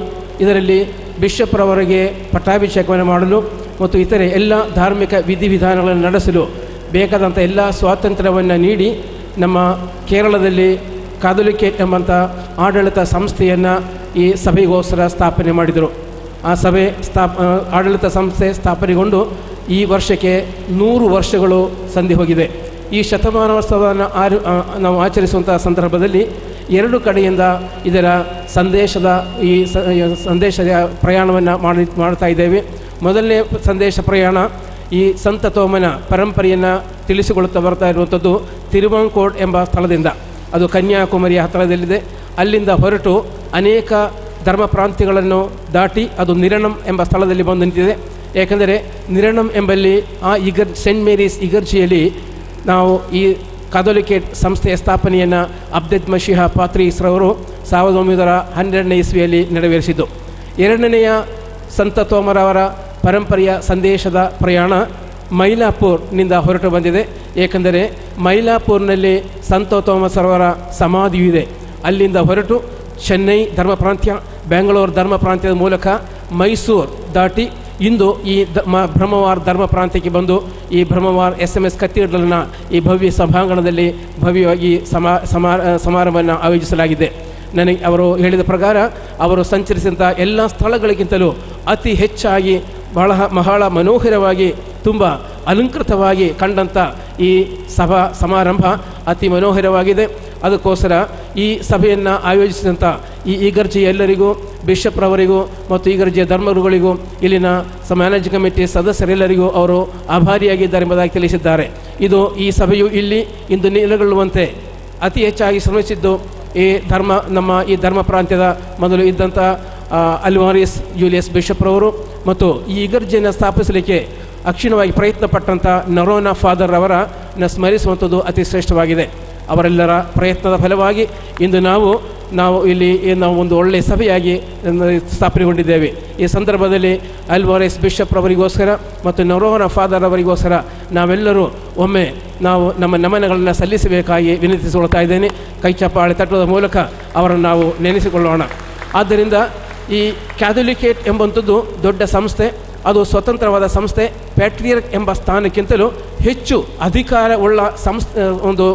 ಇದರಲ್ಲಿ ಬಿಷಪ್ರವರಿಗೆ ಪಟ್ಟಾಭಿಷೇಕವನ್ನು ಮಾಡಲು ಮತ್ತು ಇತರೆ ಎಲ್ಲ ಧಾರ್ಮಿಕ ವಿಧಿವಿಧಾನಗಳನ್ನು ನಡೆಸಲು ಬೇಕಾದಂಥ ಎಲ್ಲ ಸ್ವಾತಂತ್ರ್ಯವನ್ನು ನೀಡಿ ನಮ್ಮ ಕೇರಳದಲ್ಲಿ ಕಾಥೋಲಿಕೇಟ್ ಎಂಬಂಥ ಆಡಳಿತ ಸಂಸ್ಥೆಯನ್ನು ಈ ಸಭೆಗೋಸ್ಕರ ಸ್ಥಾಪನೆ ಮಾಡಿದರು. ಆ ಸಭೆ ಆಡಳಿತ ಸಂಸ್ಥೆ ಸ್ಥಾಪನೆಗೊಂಡು ಈ ವರ್ಷಕ್ಕೆ 100 ವರ್ಷಗಳು ಸಂಧಿ ಹೋಗಿದೆ. ಈ ಶತಮಾನೋತ್ಸವವನ್ನು ನಾವು ಆಚರಿಸುವಂಥ ಸಂದರ್ಭದಲ್ಲಿ ಎರಡು ಕಡೆಯಿಂದ ಇದರ ಸಂದೇಶದ ಸಂದೇಶದ ಪ್ರಯಾಣವನ್ನು ಮಾಡ್ತಾ ಇದ್ದೇವೆ. ಮೊದಲನೇ ಸಂದೇಶ ಪ್ರಯಾಣ ಈ ಸಂತ ತೋಮನ ಪರಂಪರೆಯನ್ನು ತಿಳಿಸಿಕೊಳ್ಳುತ್ತಾ ಬರ್ತಾ ಇರುವಂಥದ್ದು ತಿರುವಂಕೋಟ್ ಎಂಬ ಸ್ಥಳದಿಂದ. ಅದು ಕನ್ಯಾಕುಮಾರಿಯ ಹತ್ತಿರದಲ್ಲಿದೆ. ಅಲ್ಲಿಂದ ಹೊರಟು ಅನೇಕ ಧರ್ಮ ಪ್ರಾಂತ್ಯಗಳನ್ನು ದಾಟಿ ಅದು ನಿರಣಂ ಎಂಬ ಸ್ಥಳದಲ್ಲಿ ಬಂದು ನಿಂತಿದೆ. ಏಕೆಂದರೆ ನಿರಣಂ ಎಂಬಲ್ಲಿ ಆ ಸೆಂಟ್ ಮೇರೀಸ್ ಇಗರ್ಜಿಯಲ್ಲಿ ನಾವು ಈ ಕಾಥೋಲಿಕೇಟ್ ಸಂಸ್ಥೆಯ ಸ್ಥಾಪನೆಯನ್ನು ಅಬ್ದೆದ್ ಮಶಿಹಾ ಪಾತ್ರೀಸ್ರವರು 1912ನೇ ಇಸ್ವಿಯಲ್ಲಿ ನೆರವೇರಿಸಿದ್ದು. ಎರಡನೆಯ ಸಂತ ತೋಮರವರ ಪರಂಪರೆಯ ಸಂದೇಶದ ಪ್ರಯಾಣ ಮೈಲಾಪುರ್ನಿಂದ ಹೊರಟು ಬಂದಿದೆ. ಏಕೆಂದರೆ ಮೈಲಾಪುರ್ನಲ್ಲಿ ಸಂತ ಥೋಮಸ್ ರವರ ಸಮಾಧಿಯೂ ಇದೆ. ಅಲ್ಲಿಂದ ಹೊರಟು ಚೆನ್ನೈ ಧರ್ಮ ಪ್ರಾಂತ್ಯ, ಬೆಂಗಳೂರು ಧರ್ಮ ಪ್ರಾಂತ್ಯದ ಮೂಲಕ ಮೈಸೂರು ದಾಟಿ ಇಂದು ಈ ಬ್ರಹ್ಮವಾರ ಧರ್ಮ ಪ್ರಾಂತ್ಯಕ್ಕೆ ಬಂದು ಈ ಬ್ರಹ್ಮವಾರ SMS ಕಥೀಡ್ರಲ್ನ ಈ ಭವ್ಯ ಸಭಾಂಗಣದಲ್ಲಿ ಭವ್ಯವಾಗಿ ಸಮಾರಂಭವನ್ನು ಆಯೋಜಿಸಲಾಗಿದೆ. ನನಗೆ ಅವರು ಹೇಳಿದ ಪ್ರಕಾರ ಅವರು ಸಂಚರಿಸಿದಂಥ ಎಲ್ಲ ಸ್ಥಳಗಳಿಗಿಂತಲೂ ಅತಿ ಹೆಚ್ಚಾಗಿ ಬಹಳ ಮನೋಹರವಾಗಿ ತುಂಬ ಅಲಂಕೃತವಾಗಿ ಕಂಡಂಥ ಈ ಸಮಾರಂಭ ಅತಿ ಮನೋಹರವಾಗಿದೆ. ಅದಕ್ಕೋಸ್ಕರ ಈ ಸಭೆಯನ್ನು ಆಯೋಜಿಸಿದಂಥ ಈ ಇಗರ್ಜಿಯ ಎಲ್ಲರಿಗೂ, ಬಿಷಪ್ರವರಿಗೂ ಮತ್ತು ಇಗರ್ಜಿಯ ಧರ್ಮಗುರುಗಳಿಗೂ, ಇಲ್ಲಿನ ಮ್ಯಾನೇಜಿಂಗ್ ಕಮಿಟಿ ಸದಸ್ಯರೆಲ್ಲರಿಗೂ ಅವರು ಆಭಾರಿಯಾಗಿದ್ದಾರೆ ಎಂಬುದಾಗಿ ತಿಳಿಸಿದ್ದಾರೆ. ಈ ಸಭೆಯು ಇಲ್ಲಿ ಇಂದು ನೆಲೆಗೊಳ್ಳುವಂತೆ ಅತಿ ಹೆಚ್ಚಾಗಿ ಶ್ರಮಿಸಿದ್ದು ನಮ್ಮ ಈ ಧರ್ಮ ಪ್ರಾಂತ್ಯದ ಮೊದಲು ಇದ್ದಂಥ ಅಲ್ವಾರಿಸ್ ಜೂಲಿಯಸ್ ಬಿಷಪ್ರವರು ಮತ್ತು ಈ ಇಗರ್ಜಿಯನ್ನು ಸ್ಥಾಪಿಸಲಿಕ್ಕೆ ಅಕ್ಷೀಣವಾಗಿ ಪ್ರಯತ್ನ ಪಟ್ಟಂಥ ನರೋನಾ ಫಾದರ್ ಅವರನ್ನು ಸ್ಮರಿಸುವಂಥದ್ದು ಅತಿ ಶ್ರೇಷ್ಠವಾಗಿದೆ. ಅವರೆಲ್ಲರ ಪ್ರಯತ್ನದ ಫಲವಾಗಿ ಇಂದು ನಾವು ಇಲ್ಲಿ ಒಂದು ಒಳ್ಳೆಯ ಸಭೆಯಾಗಿ ಸ್ಥಾಪನೆಗೊಂಡಿದ್ದೇವೆ. ಈ ಸಂದರ್ಭದಲ್ಲಿ ಅಲ್ವಾರಿಸ್ ಬಿಷಪ್ರವರಿಗೋಸ್ಕರ ಮತ್ತು ನರೋನಾ ಫಾದರ್ ಅವರಿಗೋಸ್ಕರ ನಾವೆಲ್ಲರೂ ಒಮ್ಮೆ ನಮ್ಮ ನಮನಗಳನ್ನು ಸಲ್ಲಿಸಬೇಕಾಗಿ ವಿನಂತಿಸಿಕೊಳ್ತಾ ಇದ್ದೇನೆ. ಕೈ ಚಪ್ಪಾಳೆ ತಟ್ಟುವುದರ ಮೂಲಕ ಅವರನ್ನು ನಾವು ನೆನೆಸಿಕೊಳ್ಳೋಣ. ಆದ್ದರಿಂದ ಈ ಕ್ಯಾಥೋಲಿಕೇಟ್ ಎಂಬಂಥದ್ದು ದೊಡ್ಡ ಸಂಸ್ಥೆ, ಅದು ಸ್ವತಂತ್ರವಾದ ಸಂಸ್ಥೆ. ಪ್ಯಾಟ್ರಿಯರ್ಕ್ ಎಂಬ ಸ್ಥಾನಕ್ಕಿಂತಲೂ ಹೆಚ್ಚು ಅಧಿಕಾರವುಳ್ಳ ಒಂದು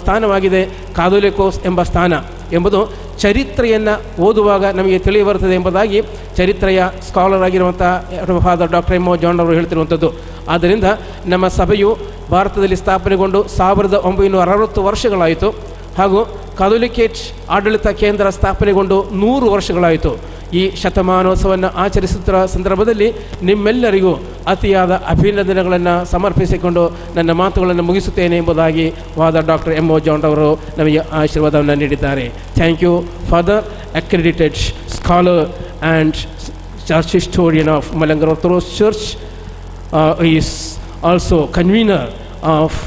ಸ್ಥಾನವಾಗಿದೆ ಕಾಥೋಲಿಕೋಸ್ ಎಂಬ ಸ್ಥಾನ ಎಂಬುದು ಚರಿತ್ರೆಯನ್ನು ಓದುವಾಗ ನಮಗೆ ತಿಳಿದು ಬರುತ್ತದೆ ಎಂಬುದಾಗಿ ಚರಿತ್ರೆಯ ಸ್ಕಾಲರ್ ಆಗಿರುವಂಥ father doctor M O John ಅವರು ಹೇಳ್ತಿರುವಂಥದ್ದು. ಆದ್ದರಿಂದ ನಮ್ಮ ಸಭೆಯು ಭಾರತದಲ್ಲಿ ಸ್ಥಾಪನೆಗೊಂಡು 1960 ವರ್ಷಗಳಾಯಿತು. ಹಾಗೂ ಕಾಥೋಲಿಕೇಟ್ ಆಡಳಿತ ಕೇಂದ್ರ ಸ್ಥಾಪನೆಗೊಂಡು 100 ವರ್ಷಗಳಾಯಿತು. ಈ ಶತಮಾನೋತ್ಸವವನ್ನು ಆಚರಿಸುತ್ತಿರುವ ಸಂದರ್ಭದಲ್ಲಿ ನಿಮ್ಮೆಲ್ಲರಿಗೂ ಅತಿಯಾದ ಅಭಿನಂದನೆಗಳನ್ನು ಸಮರ್ಪಿಸಿಕೊಂಡು ನನ್ನ ಮಾತುಗಳನ್ನು ಮುಗಿಸುತ್ತೇನೆ ಎಂಬುದಾಗಿ father doctor M O John ಅವರು ನಮಗೆ ಆಶೀರ್ವಾದವನ್ನು ನೀಡಿದ್ದಾರೆ. Thank you father, accredited scholar and church historian of Malankara Orthodox Church, is also convener of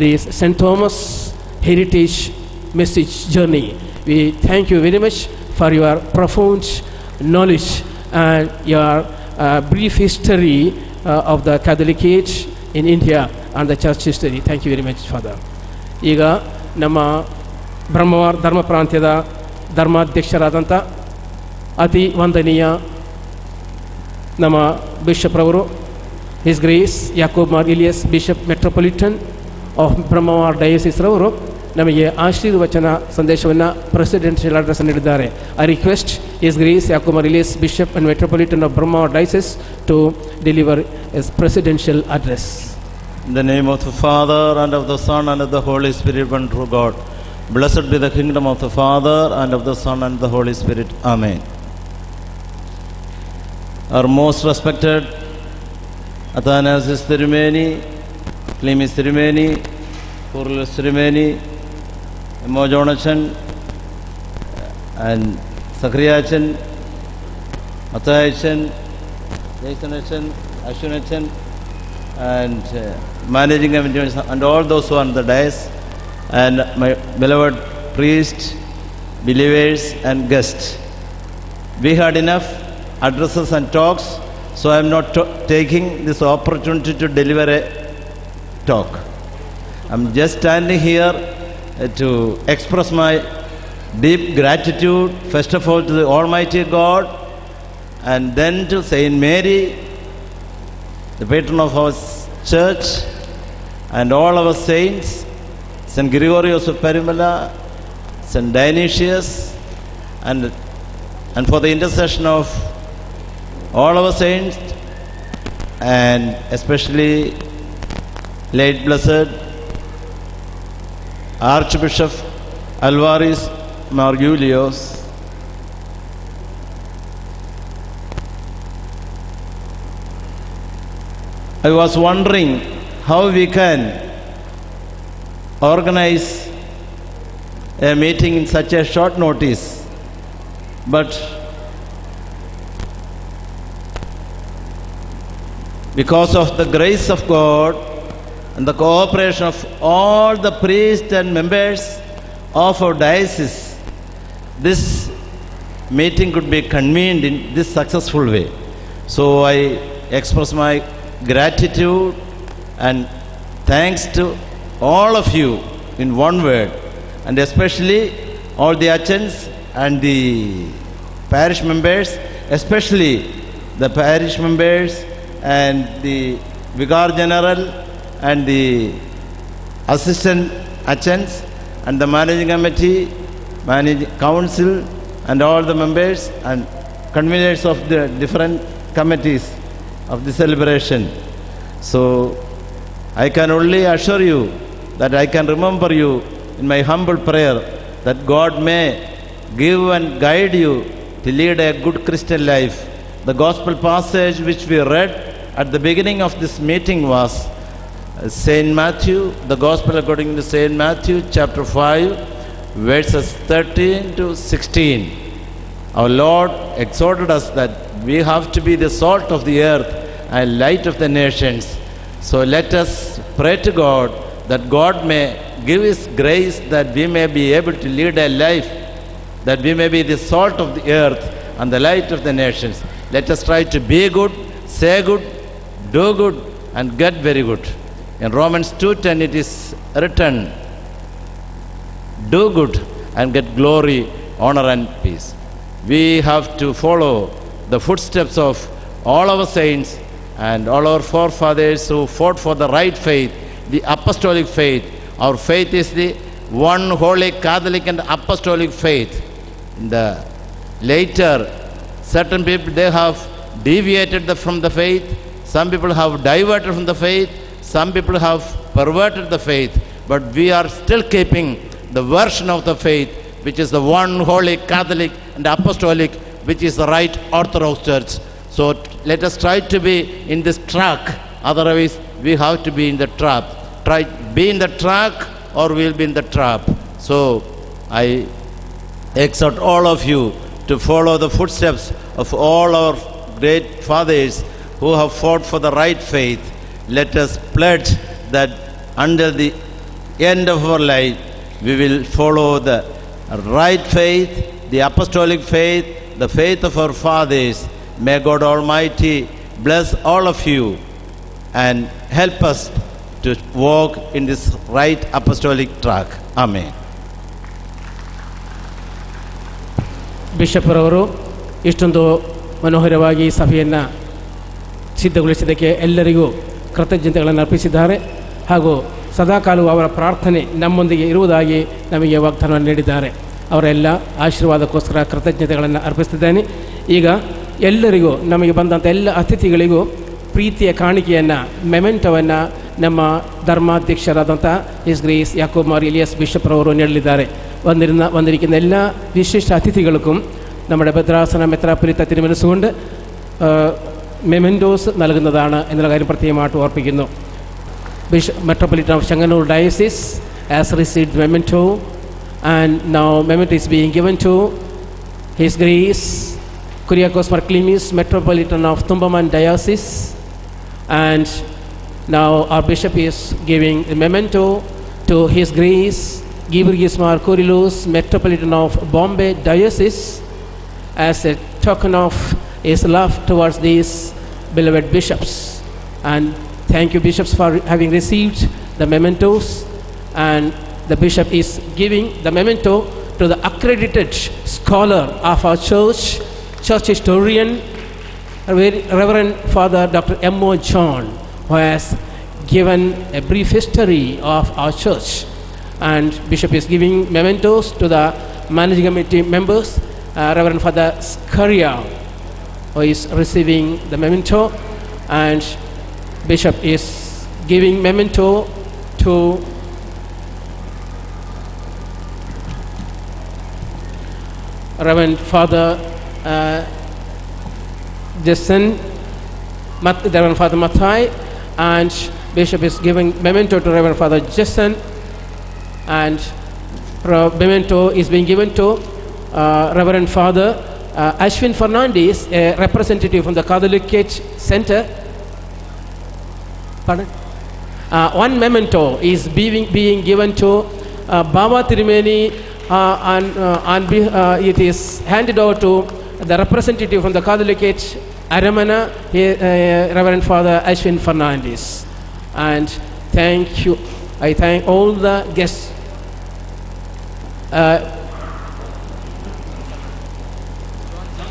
the Saint Thomas heritage message journey. We thank you very much for your profound knowledge and your brief history of the Catholicate in India and the church history. Thank you very much, Father. ಈಗ ನಮ್ಮ ಬ್ರಹ್ಮವಾರ ಧರ್ಮ ಪ್ರಾಂತ್ಯದ ಧರ್ಮಾಧ್ಯಕ್ಷರಾದಂಥ ಅತಿ ವಂದನೀಯ ನಮ್ಮ ಬಿಷಪ್ರವರು, his grace Yakob Mar Elias bishop metropolitan of Brahmavar diocese ರವರು ನಮಗೆ ಆಶೀರ್ವಚನ ಸಂದೇಶವನ್ನು ಪ್ರೆಸಿಡೆನ್ಷಿಯಲ್ ಅಡ್ರೆಸ್ ನೀಡಿದ್ದಾರೆ. I request his grace Yakob Mar Elias bishop and metropolitan of Brahmavar diocese to deliver his presidential address. In the name of the Father and of the Son and of the Holy Spirit, one true God. Blessed be the kingdom of the Father and of the Son and the Holy Spirit. Amen. Our most respected Athanasius Thirumeni, Clemens Thirumeni, Cornelius Thirumeni, Mo Jonathan, and Zachariachan, Matthiachan, Jasonachan, Ashunachan, and managing committee and all those who are on the dais, and my beloved priests, believers and guests. We had enough addresses and talks, so I am not taking this opportunity to deliver a talk. I am just standing here to express my deep gratitude, first of all to the Almighty God, and then to Saint Mary, the patron of our church, and all our saints, Saint Gregorius of Perimala, Saint Dionysius, and for the intercession of all our saints, and especially late blessed Archbishop Alvaris Margulios. I was wondering how we can organize a meeting in such a short notice, but because of the grace of God and the cooperation of all the priests and members of our diocese, this meeting could be convened in this successful way. So I express my gratitude and thanks to all of you in one word, and especially all the archons and the parish members, especially the parish members and the Vicar General and the assistant archons and the managing committee, managing council and all the members and conveners of the different committees of the celebration. So I can only assure you that I can remember you in my humble prayer, that God may give and guide you to lead a good Christian life. The gospel passage which we read at the beginning of this meeting was St. Matthew, the gospel according to St. Matthew chapter 5, verses 13 to 16. Our Lord exhorted us that we have to be the salt of the earth and light of the nations. So let us pray to God that God may give His grace that we may be able to lead a life, that we may be the salt of the earth and the light of the nations. Let us try to be good, say good, do good, and get very good. In Romans 2:10 it is written, do good and get glory, honor and peace. We have to follow the footsteps of all our saints and all our forefathers who fought for the right faith, the apostolic faith. Our faith is the one holy Catholic and apostolic faith. In the later, certain people, they have deviated from the faith. Some people have diverted from the faith. Some people have perverted the faith. But we are still keeping the version of the faith, which is the one holy Catholic and apostolic, which is the right Orthodox Church. So let us try to be in this track, otherwise we have to be in the trap. Try be in the track or we'll be in the trap. So I exhort all of you to follow the footsteps of all our great fathers who have fought for the right faith. Let us pledge that until the end of our life we will follow the right faith, the apostolic faith, the faith of our fathers. May God Almighty bless all of you and help us to walk in this right apostolic track. Amen. Bishop ರವರು ಇಷ್ಟೊಂದು ಮನೋಹರವಾಗಿ ಸಭೆಯನ್ನು ಸಿದ್ಧಗೊಳಿಸಿದ್ದಕ್ಕೆ ಎಲ್ಲರಿಗೂ ಕೃತಜ್ಞತೆಗಳನ್ನು ಅರ್ಪಿಸಿದ್ದಾರೆ ಹಾಗೂ ಸದಾಕಾಲವೂ ಅವರ ಪ್ರಾರ್ಥನೆ ನಮ್ಮೊಂದಿಗೆ ಇರುವುದಾಗಿ ನಮಗೆ ವಾಗ್ದಾನವನ್ನು ನೀಡಿದ್ದಾರೆ. ಅವರೆಲ್ಲ ಆಶೀರ್ವಾದಕ್ಕೋಸ್ಕರ ಕೃತಜ್ಞತೆಗಳನ್ನು ಅರ್ಪಿಸ್ತಿದ್ದೇನೆ. ಈಗ ಎಲ್ಲರಿಗೂ, ನಮಗೆ ಬಂದಂಥ ಎಲ್ಲ ಅತಿಥಿಗಳಿಗೂ ಪ್ರೀತಿಯ ಕಾಣಿಕೆಯನ್ನು, ಮೆಮೆಂಟೋವನ್ನು ನಮ್ಮ ಧರ್ಮಾಧ್ಯಕ್ಷರಾದಂಥ ಹಿಸ್ ಗ್ರೇಸ್ ಯಾಕೋಬ್ ಮಾರ್ ಎಲಿಯಾಸ್ ಬಿಷಪ್ ರವರು ನೀಡಲಿದ್ದಾರೆ. വന്നിരിക്കുന്ന എല്ലാ വിശിഷ്ട അതിഥികൾക്കും നമ്മുടെ ഭദ്രാസന മെത്രാപ്പൊലീത്ത തിരുമനസ്സുകൊണ്ട് മെമെൻറ്റോസ് നൽകുന്നതാണ് എന്നുള്ള കാര്യം പ്രത്യേകമായിട്ട് ഓർപ്പിക്കുന്നു. Metropolitan of Changanur Diocese has received memento, and now memento is being given to His Grace Kyriakos Marklimis, Metropolitan of Tumbaman Diocese, and now our bishop is giving a memento to His Grace Gibrigis Mar Kurilos, Metropolitan of Bombay Diocese, as a token of his love towards these beloved bishops. And thank you, bishops, for having received the mementos. And the bishop is giving the memento to the accredited scholar of our church, church historian, Reverend Father Dr. M.O. John, who has given a brief history of our church. And bishop is giving mementos to the managing committee members, Reverend Father Scaria, who is receiving the memento, and bishop is giving memento to Reverend Father Jason, Reverend Father Mathai, and Bishop is giving memento to Reverend Father Jason, and memento is being given to Reverend Father Ashwin Fernandez, a representative from the Catholic Center. Pardon? One memento is being given to Baba Tirumeni, and it is handed over to the representative from the Catholic Aramana, Reverend Father Ashwin Fernandez. And thank you. I thank all the guests.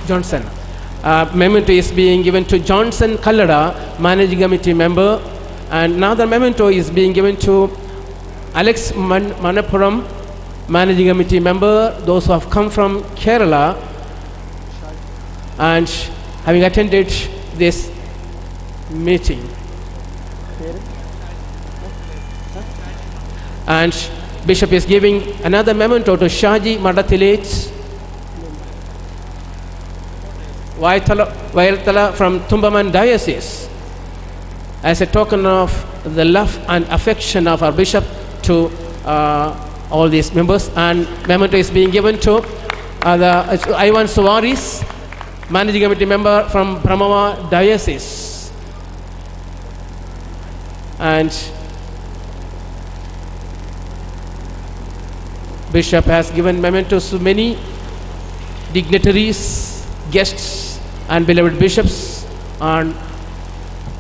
Johnson. Memento is being given to Johnson Kallada, Managing Committee member. And another memento is being given to Alex Manappuram, Managing Committee member, those who have come from Kerala and having attended this meeting. And Bishop is giving another memento to Shaji Madathilech Vayathala from Tumbaman Diocese, as a token of the love and affection of our bishop to all these members. And memento is being given to Ivan Suwaris, Managing Committee member from Brahmava Diocese. And Bishop has given mementos to many dignitaries, guests, and beloved bishops, and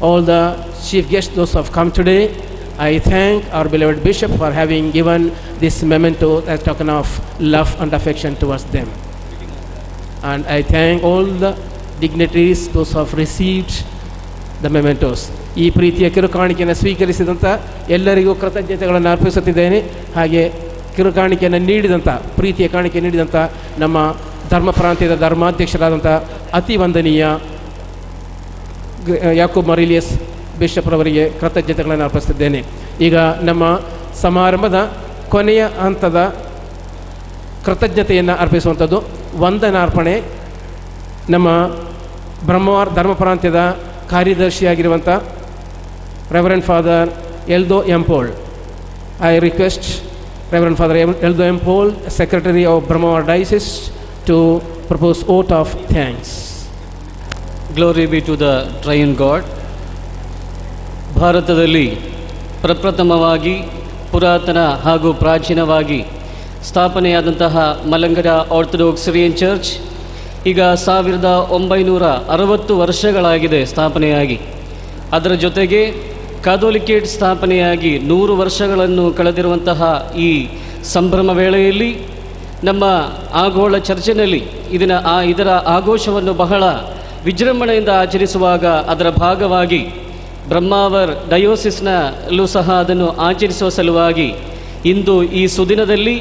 all the chief guests, those who have come today. I thank our beloved bishop for having given this memento as a token of love and affection towards them. And I thank all the dignitaries, those who have received the mementos. ಈ ಪ್ರೀತಿಯ ಕಿರುಕಾಣಿಕೆಯನ್ನು ಸ್ವೀಕರಿಸಿದಂಥ ಎಲ್ಲರಿಗೂ ಕೃತಜ್ಞತೆಗಳನ್ನು ಅರ್ಪಿಸುತ್ತಿದ್ದೇನೆ. ಹಾಗೆ ಕಿರುಕಾಣಿಕೆಯನ್ನು ನೀಡಿದಂಥ, ಪ್ರೀತಿಯ ಕಾಣಿಕೆ ನೀಡಿದಂಥ ನಮ್ಮ ಧರ್ಮ ಪ್ರಾಂತ್ಯದ ಧರ್ಮಾಧ್ಯಕ್ಷರಾದಂಥ ಅತಿ ವಂದನೀಯ ಯಾಕೂಬ್ ಮರಿಲಿಯಸ್ ಬಿಷಪ್ ರವರಿಗೆ ಕೃತಜ್ಞತೆಗಳನ್ನು ಅರ್ಪಿಸುತ್ತಿದ್ದೇನೆ. ಈಗ ನಮ್ಮ ಸಮಾರಂಭದ ಕೊನೆಯ ಹಂತದ ಕೃತಜ್ಞತೆಯನ್ನು ಅರ್ಪಿಸುವಂಥದ್ದು ವಂದನಾರ್ಪಣೆ. ನಮ್ಮ ಬ್ರಹ್ಮವಾರ ಧರ್ಮ ಪ್ರಾಂತ್ಯದ ಕಾರ್ಯದರ್ಶಿಯಾಗಿರುವಂಥ reverend father Eldo Empol. I request Reverend Father Eldo Empol, Secretary of Brahmawar Diocese, to propose vote of thanks. Glory be to the Triune God. ಭಾರತದಲ್ಲಿ ಪ್ರಪ್ರಥಮವಾಗಿ ಪುರಾತನ ಹಾಗೂ ಪ್ರಾಚೀನವಾಗಿ ಸ್ಥಾಪನೆಯಾದಂತಹ ಮಲಂಗರ ಆರ್ಥೋಡಾಕ್ಸ್ ಸಿರಿಯನ್ ಚರ್ಚ್ ಈಗ 1960 ವರ್ಷಗಳಾಗಿದೆ ಸ್ಥಾಪನೆಯಾಗಿ. ಅದರ ಜೊತೆಗೆ ಕ್ಯಾಥೋಲಿಕೇಟ್ ಸ್ಥಾಪನೆಯಾಗಿ 100 ವರ್ಷಗಳನ್ನು ಕಳೆದಿರುವಂತಹ ಈ ಸಂಭ್ರಮ ವೇಳೆಯಲ್ಲಿ ನಮ್ಮ ಆಗೋಳ ಚರ್ಚಿನಲ್ಲಿ ಇದರ ಆಘೋಷವನ್ನು ಬಹಳ ವಿಜೃಂಭಣೆಯಿಂದ ಆಚರಿಸುವಾಗ ಅದರ ಭಾಗವಾಗಿ ಬ್ರಹ್ಮಾವರ್ ಡಯೋಸಿಸ್ನಲ್ಲೂ ಸಹ ಅದನ್ನು ಆಚರಿಸುವ ಸಲುವಾಗಿ ಇಂದು ಈ ಸುದಿನದಲ್ಲಿ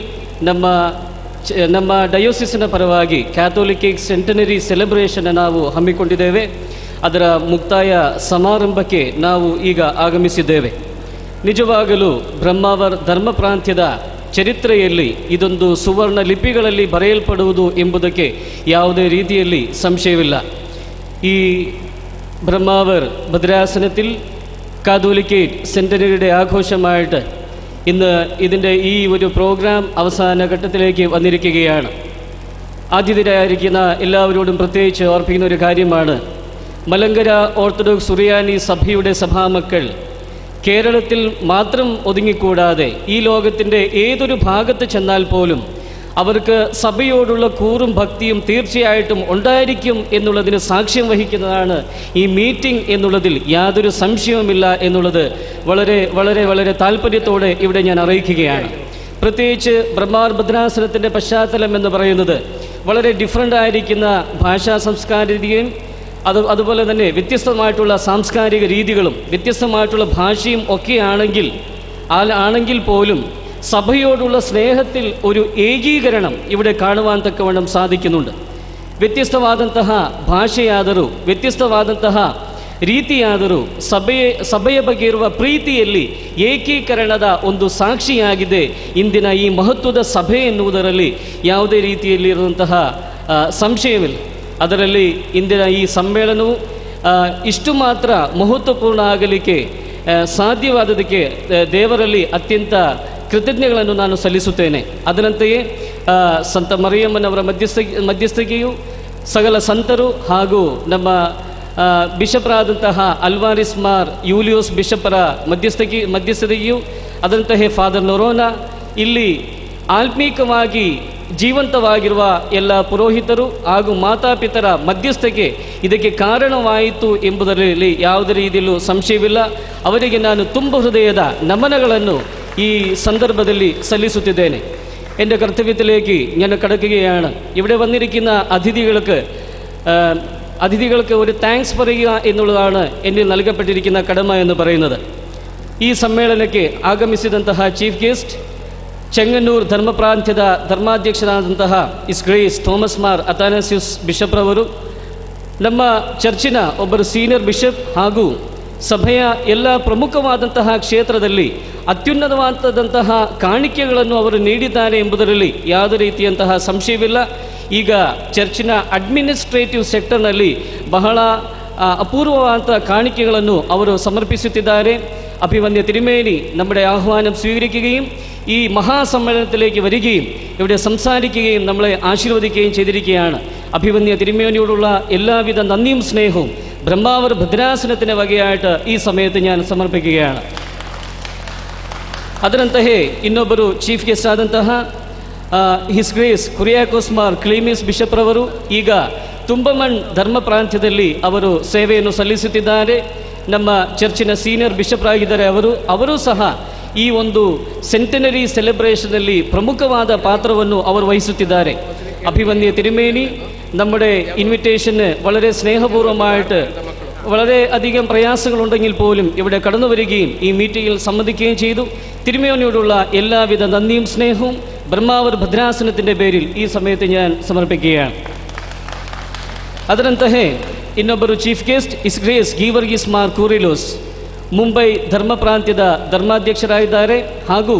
ನಮ್ಮ ಡಯೋಸಿಸ್ನ ಪರವಾಗಿ ಕ್ಯಾಥೋಲಿಕ್ ಸೆಂಟನರಿ ಸೆಲೆಬ್ರೇಷನ್ ನಾವು ಹಮ್ಮಿಕೊಂಡಿದ್ದೇವೆ. ಅದರ ಮುಕ್ತಾಯ ಸಮಾರಂಭಕ್ಕೆ ನಾವು ಈಗ ಆಗಮಿಸಿದ್ದೇವೆ. ನಿಜವಾಗಲೂ ಬ್ರಹ್ಮಾವರ್ ಧರ್ಮ ಪ್ರಾಂತ್ಯದ ಚರಿತ್ರೆಯಲ್ಲಿ ಇದೊಂದು ಸುವರ್ಣ ಲಿಪಿಗಳಲ್ಲಿ ಬರೆಯಲ್ಪಡುವುದು ಎಂಬುದಕ್ಕೆ ಯಾವುದೇ ರೀತಿಯಲ್ಲಿ സംശയമില്ല. ഈ ബ്രഹ്മാവർ ഭദ്രാസനത്തിൽ കാതോലിക്കേറ്റ് സെൻറ്റനറിയുടെ ആഘോഷമായിട്ട് ഇന്ന് ഇതിൻ്റെ ഈ ഒരു പ്രോഗ്രാം അവസാന ഘട്ടത്തിലേക്ക് വന്നിരിക്കുകയാണ്. ആതിഥേയരായിരിക്കുന്ന എല്ലാവരോടും പ്രത്യേകിച്ച് ഓർപ്പിക്കുന്ന ഒരു കാര്യമാണ്, മലങ്കര ഓർത്തഡോക്സ് സുറിയാനി സഭയുടെ സഭാമക്കൾ കേരളത്തിൽ മാത്രം ഒതുങ്ങിക്കൂടാതെ ഈ ലോകത്തിൻ്റെ ഏതൊരു ഭാഗത്ത് ചെന്നാൽ പോലും അവർക്ക് സഭയോടുള്ള കൂറും ഭക്തിയും തീർച്ചയായിട്ടും ഉണ്ടായിരിക്കും എന്നുള്ളതിന് സാക്ഷ്യം വഹിക്കുന്നതാണ് ഈ മീറ്റിംഗ് എന്നുള്ളതിൽ യാതൊരു സംശയവുമില്ല എന്നുള്ളത് വളരെ വളരെ വളരെ താല്പര്യത്തോടെ ഇവിടെ ഞാൻ അറിയിക്കുകയാണ്. പ്രത്യേകിച്ച് ബ്രഹ്മാവർ ഭദ്രാസനത്തിൻ്റെ പശ്ചാത്തലം എന്ന് പറയുന്നത് വളരെ ഡിഫറൻ്റ് ആയിരിക്കുന്ന ഭാഷാ സംസ്കാര രീതിയും അതുപോലെ തന്നെ വ്യത്യസ്തമായിട്ടുള്ള സാംസ്കാരിക രീതികളും വ്യത്യസ്തമായിട്ടുള്ള ഭാഷയും ഒക്കെ ആണെങ്കിൽ പോലും സഭയോടുള്ള സ്നേഹത്തിൽ ഒരു ഏകീകരണം ഇവിടെ കാണുവാൻ തക്കവണ്ണം സാധിക്കുന്നുണ്ട്. ವ್ಯತ್ಯಸ್ತವಾದಂತಹ ಭಾಷೆಯಾದರೂ ವ್ಯತ್ಯಸ್ತವಾದಂತಹ ರೀತಿಯಾದರೂ ಸಭೆಯ ಬಗ್ಗೆ ಇರುವ ಪ್ರೀತಿಯಲ್ಲಿ ಏಕೀಕರಣದ ಒಂದು ಸಾಕ್ಷಿಯಾಗಿದೆ ಇಂದಿನ ಈ ಮಹತ್ವದ ಸಭೆ ಎನ್ನುವುದರಲ್ಲಿ ಯಾವುದೇ ರೀತಿಯಲ್ಲಿರುವಂತಹ ಸಂಶಯವಿಲ್ಲ. ಅದರಲ್ಲಿ ಇಂದಿನ ಈ ಸಮ್ಮೇಳನವು ಇಷ್ಟು ಮಾತ್ರ ಮಹತ್ವಪೂರ್ಣ ಆಗಲಿಕ್ಕೆ ಸಾಧ್ಯವಾದದಕ್ಕೆ ದೇವರಲ್ಲಿ ಅತ್ಯಂತ ಕೃತಜ್ಞತೆಗಳನ್ನು ನಾನು ಸಲ್ಲಿಸುತ್ತೇನೆ. ಅದರಂತೆಯೇ ಸಂತ ಮರಿಯಮ್ಮನವರ ಮಧ್ಯಸ್ಥಿಕೆಯು ಸಕಲ ಸಂತರು ಹಾಗೂ ನಮ್ಮ ಬಿಷಪರಾದಂತಹ ಅಲ್ವಾರಿಸ್ ಮಾರ್ ಯೂಲಿಯೋಸ್ ಬಿಷಪರ ಮಧ್ಯಸ್ಥಿಕೆಯು ಅದರಂತೆಯೇ ಫಾದರ್ ನೊರೋನಾ, ಇಲ್ಲಿ ಆತ್ಮೀಕವಾಗಿ ಜೀವಂತವಾಗಿರುವ ಎಲ್ಲ ಪುರೋಹಿತರು ಹಾಗೂ ಮಾತಾಪಿತರ ಮಧ್ಯಸ್ಥಿಕೆ ಇದಕ್ಕೆ ಕಾರಣವಾಯಿತು ಎಂಬುದರಲ್ಲಿ ಯಾವುದೇ ರೀತಿಯಲ್ಲೂ ಸಂಶಯವಿಲ್ಲ. ಅವರಿಗೆ ನಾನು ತುಂಬ ಹೃದಯದ നമനಗಳನ್ನು ഈ സന്ദർഭത്തിൽ സല്ലിಸುತ್ತಿದ್ದೇನೆ. എൻ്റെ കർത്തവ്യത്തിലേക്ക് ഞാൻ കടക്കുകയാണ്. ഇവിടെ വന്നിരിക്കുന്ന അതിഥികൾക്ക് ഒരു താങ്ക്സ് പറയുക എന്നുള്ളതാണ് എന്നിൽ നൽകപ്പെട്ടിരിക്കുന്ന കടമ എന്ന് പറയുന്നത്. ഈ സമ്മേളനಕ್ಕೆ ಆಗಮಿಸಿದಂತಹ ಚೀಫ್ ಗೆಸ್ಟ್ ಚೆಂಗನ್ನೂರು ಧರ್ಮಪ್ರಾಂತ್ಯದ ಧರ್ಮಾಧ್ಯಕ್ಷರಾದಂತಹ his grace Thomas Mar Athanasius bishop ರವರು, ನಮ್ಮ ಚರ್ಚಿನ ಒಬ್ಬರು ಸೀನಿಯರ್ ಬಿಷಪ್ ಹಾಗೂ ಸಭೆಯ ಎಲ್ಲ ಪ್ರಮುಖವಾದಂತಹ ಕ್ಷೇತ್ರದಲ್ಲಿ ಅತ್ಯುನ್ನತವಾದಂತಹ ಕಾಣಿಕೆಗಳನ್ನು ಅವರು ನೀಡಿದ್ದಾರೆ ಎಂಬುದರಲ್ಲಿ ಯಾವುದೇ ರೀತಿಯಂತಹ ಸಂಶಯವಿಲ್ಲ. ಈಗ ಚರ್ಚಿನ ಅಡ್ಮಿನಿಸ್ಟ್ರೇಟಿವ್ ಸೆಕ್ಟರ್ನಲ್ಲಿ ಬಹಳ അപൂർവമാത്ത കാണിക്കಗಳನ್ನು ಅವರು സമർപ്പിಸುತ್ತಿದ್ದಾರೆ. അഭിവന്യ തിരുമേനി നമ്മുടെ ആഹ്വാനം സ്വീകരിക്കുകയും ഈ മഹാസമ്മേളനത്തിലേക്ക് വരികയും ഇവിടെ സംസാരിക്കുകയും നമ്മളെ ആശീർവദിക്കുകയും ചെയ്തിരിക്കുകയാണ്. അഭിവന്യ തിരുമേനിയോടുള്ള എല്ലാവിധ നന്ദിയും സ്നേഹവും ബ്രഹ്മാവർ ഭദ്രാസനത്തിന് വകയായിട്ട് ഈ സമയത്ത് ഞാൻ സമർപ്പിക്കുകയാണ്. ಅದರಂತೆಯೇ ಇನ್ನೊಬ್ಬರು ಚೀಫ್ ಗೆಸ್ಟ್ ಆದಂತಹ ಹಿಸ್ ಗ್ರೇಸ್ ಕುರಿಯಾಕೋಸ್ ಮಾರ್ ಕ್ಲೀಮಿಸ್ ಬಿಷಪ್ ರವರು ಈಗ ತುಂಬಮಣ್ ಧರ್ಮ ಪ್ರಾಂತ್ಯದಲ್ಲಿ ಅವರು ಸೇವೆಯನ್ನು ಸಲ್ಲಿಸುತ್ತಿದ್ದಾರೆ. ನಮ್ಮ ಚರ್ಚಿನ ಸೀನಿಯರ್ ಬಿಷಪ್ ಆಗಿದ್ದಾರೆ. ಅವರು ಸಹ ಈ ಒಂದು ಸೆಂಟೆನರಿ ಸೆಲೆಬ್ರೇಷನಲ್ಲಿ പ്രമുഖವಾದ പാത്രವನ್ನು ಅವರು വഹിಸುತ್ತಿದ್ದಾರೆ. അഭിവന്യ തിരുമേനി നമ്മുടെ ഇൻവിറ്റേഷന് വളരെ സ്നേഹപൂർവ്വമായിട്ട് വളരെ അധികം പ്രയാസങ്ങളുണ്ടെങ്കിൽ പോലും ഇവിടെ കടന്നു വരികയും ഈ മീറ്റിങ്ങിൽ സംബന്ധിക്കുകയും ചെയ്തു. തിരുമേനിയോടുള്ള എല്ലാവിധ നന്ദിയും സ്നേഹവും ബ്രഹ്മാവർ ഭദ്രാസനത്തിൻ്റെ പേരിൽ ഈ സമയത്ത് ഞാൻ സമർപ്പിക്കുകയാണ്. ಅದರಂತೆಯೇ ಇನ್ನೊಬ್ಬರು chief guest his grace Geevarghese Mar Coorilos, Mumbai ಧರ್ಮ ಪ್ರಾಂತ್ಯದ ಧರ್ಮಾಧ್ಯಕ್ಷರಾಗಿದ್ದಾರೆ ಹಾಗೂ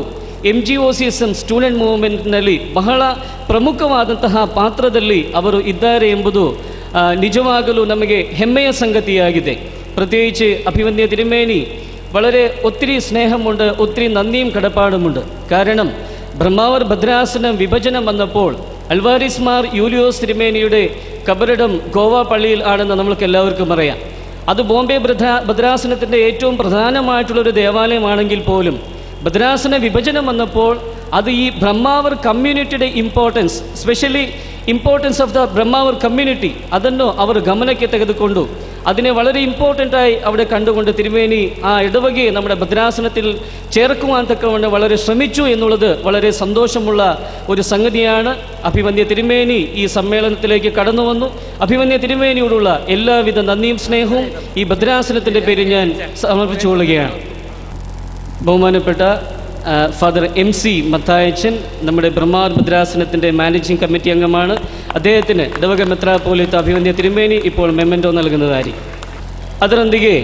MGOCSM ಸ್ಟೂಡೆಂಟ್ ಮೂವ್ಮೆಂಟ್ನಲ್ಲಿ ಬಹಳ ಪ್ರಮುಖವಾದಂತಹ ಪಾತ್ರದಲ್ಲಿ ಅವರು ಇದ್ದಾರೆ ಎಂಬುದು നിജവാകലു നಮಗೆ ಹೆಮ್ಮೆಯ സംഗതിയാಗಿದೆ. പ്രത്യേകിച്ച് അഭിവന്യ തിരുമേനി വളരെ ഒത്തിരി സ്നേഹമുണ്ട്, ഒത്തിരി നന്ദിയും കടപ്പാടുമുണ്ട്. കാരണം ബ്രഹ്മാവർ ഭദ്രാസനം വിഭജനം വന്നപ്പോൾ അൽവാരിസ് മാർ യൂലിയോസ് തിരുമേനിയുടെ കബറിടം ഗോവ പള്ളിയിൽ ആണെന്ന് നമ്മൾക്ക് എല്ലാവർക്കും അറിയാം. അത് ബോംബെ ഭദ്രാസനത്തിൻ്റെ ഏറ്റവും പ്രധാനമായിട്ടുള്ളൊരു ദേവാലയമാണെങ്കിൽ പോലും ഭദ്രാസന വിഭജനം വന്നപ്പോൾ അത് ഈ ബ്രഹ്മാവർ കമ്മ്യൂണിറ്റിയുടെ importance, specially importance of the Brahmavar community, ಅದನ್ನು ಅವರು ಗಮನಕ್ಕೆ ತೆಗೆದುಕೊಂಡು അതിനെ വളരെ ഇമ്പോർട്ടൻ്റായി അവിടെ കണ്ടുകൊണ്ട് തിരുമേനി ആ ഇടവകയെ നമ്മുടെ ഭദ്രാസനത്തിൽ ചേർക്കുവാൻ തക്കവണ്ണം വളരെ ശ്രമിച്ചു എന്നുള്ളത് വളരെ സന്തോഷമുള്ള ഒരു സംഗതിയാണ്. അഭിവന്യ തിരുമേനി ഈ സമ്മേളനത്തിലേക്ക് കടന്നു വന്നു. അഭിവന്യ തിരുമേനിയോടുള്ള എല്ലാവിധ നന്ദിയും സ്നേഹവും ഈ ഭദ്രാസനത്തിൻ്റെ പേരിൽ ഞാൻ സമർപ്പിച്ചുകൊള്ളുകയാണ്. ബഹുമാനപ്പെട്ട ഫാദർ MC മത്തായച്ചൻ നമ്മുടെ ബ്രഹ്മാവർ ഭദ്രാസനത്തിൻ്റെ മാനേജിംഗ് കമ്മിറ്റി അംഗമാണ്. അദ്ദേഹത്തിന് ഇടവക മെത്രാപ്പോലീത്ത ಅಭಿವನ್ಯ ತಿರುಮೇನಿ ഇപ്പോൾ ಮೆಮೆಂಟೋ നൽകുന്നതായിരിക്കും. ಅದರೊಂದಿಗೆ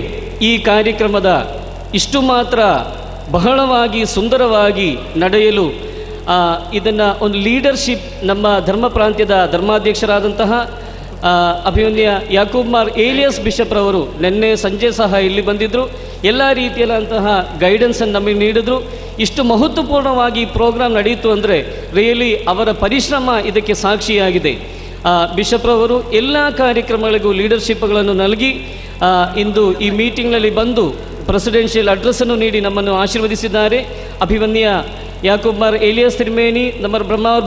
ಈ ಕಾರ್ಯಕ್ರಮದ ಇಷ್ಟು ಮಾತ್ರ ಬಹಳವಾಗಿ ಸುಂದರವಾಗಿ ನಡೆಯಲು ಇದನ್ನು ಒಂದು ಲೀಡರ್ಶಿಪ್ ನಮ್ಮ ಧರ್ಮ ಪ್ರಾಂತ್ಯದ ಧರ್ಮಾಧ್ಯಕ್ಷರಾದಂತಹ ಅಭಿವನ್ಯ ಯಾಕೂಬ್ ಮಾರ್ ಏಲಿಯಸ್ ಬಿಷಪ್ ರವರು ನಿನ್ನೆ ಸಂಜೆ ಸಹ ಇಲ್ಲಿ ಬಂದಿದ್ದರು. ಎಲ್ಲ ರೀತಿಯಲ್ಲಂತಹ ಗೈಡೆನ್ಸನ್ನು ನಮಗೆ ನೀಡಿದ್ರು. ಇಷ್ಟು ಮಹತ್ವಪೂರ್ಣವಾಗಿ ಪ್ರೋಗ್ರಾಮ್ ನಡೆಯಿತು ಅಂದರೆ ರಿಯಲಿ ಅವರ ಪರಿಶ್ರಮ ಇದಕ್ಕೆ ಸಾಕ್ಷಿಯಾಗಿದೆ. ಬಿಷಪ್ ರವರು ಎಲ್ಲ ಕಾರ್ಯಕ್ರಮಗಳಿಗೂ ಲೀಡರ್ಶಿಪ್ಗಳನ್ನು നൽകി ಇಂದು ಈ ಮೀಟಿಂಗ್ನಲ್ಲಿ ಬಂದು ಪ್ರೆಸಿಡೆನ್ಷಿಯಲ್ ಅಡ್ರೆಸ್ಸನ್ನು ನೀಡಿ ನಮ್ಮನ್ನು ಆಶೀರ್ವದಿಸಿದ್ದಾರೆ. ಅಭಿವನ್ಯ ಯಾಕೂಬ್ മാർ ഏലിയസ് തിരുമേനി നമ്മുടെ ബ്രഹ്മാവർ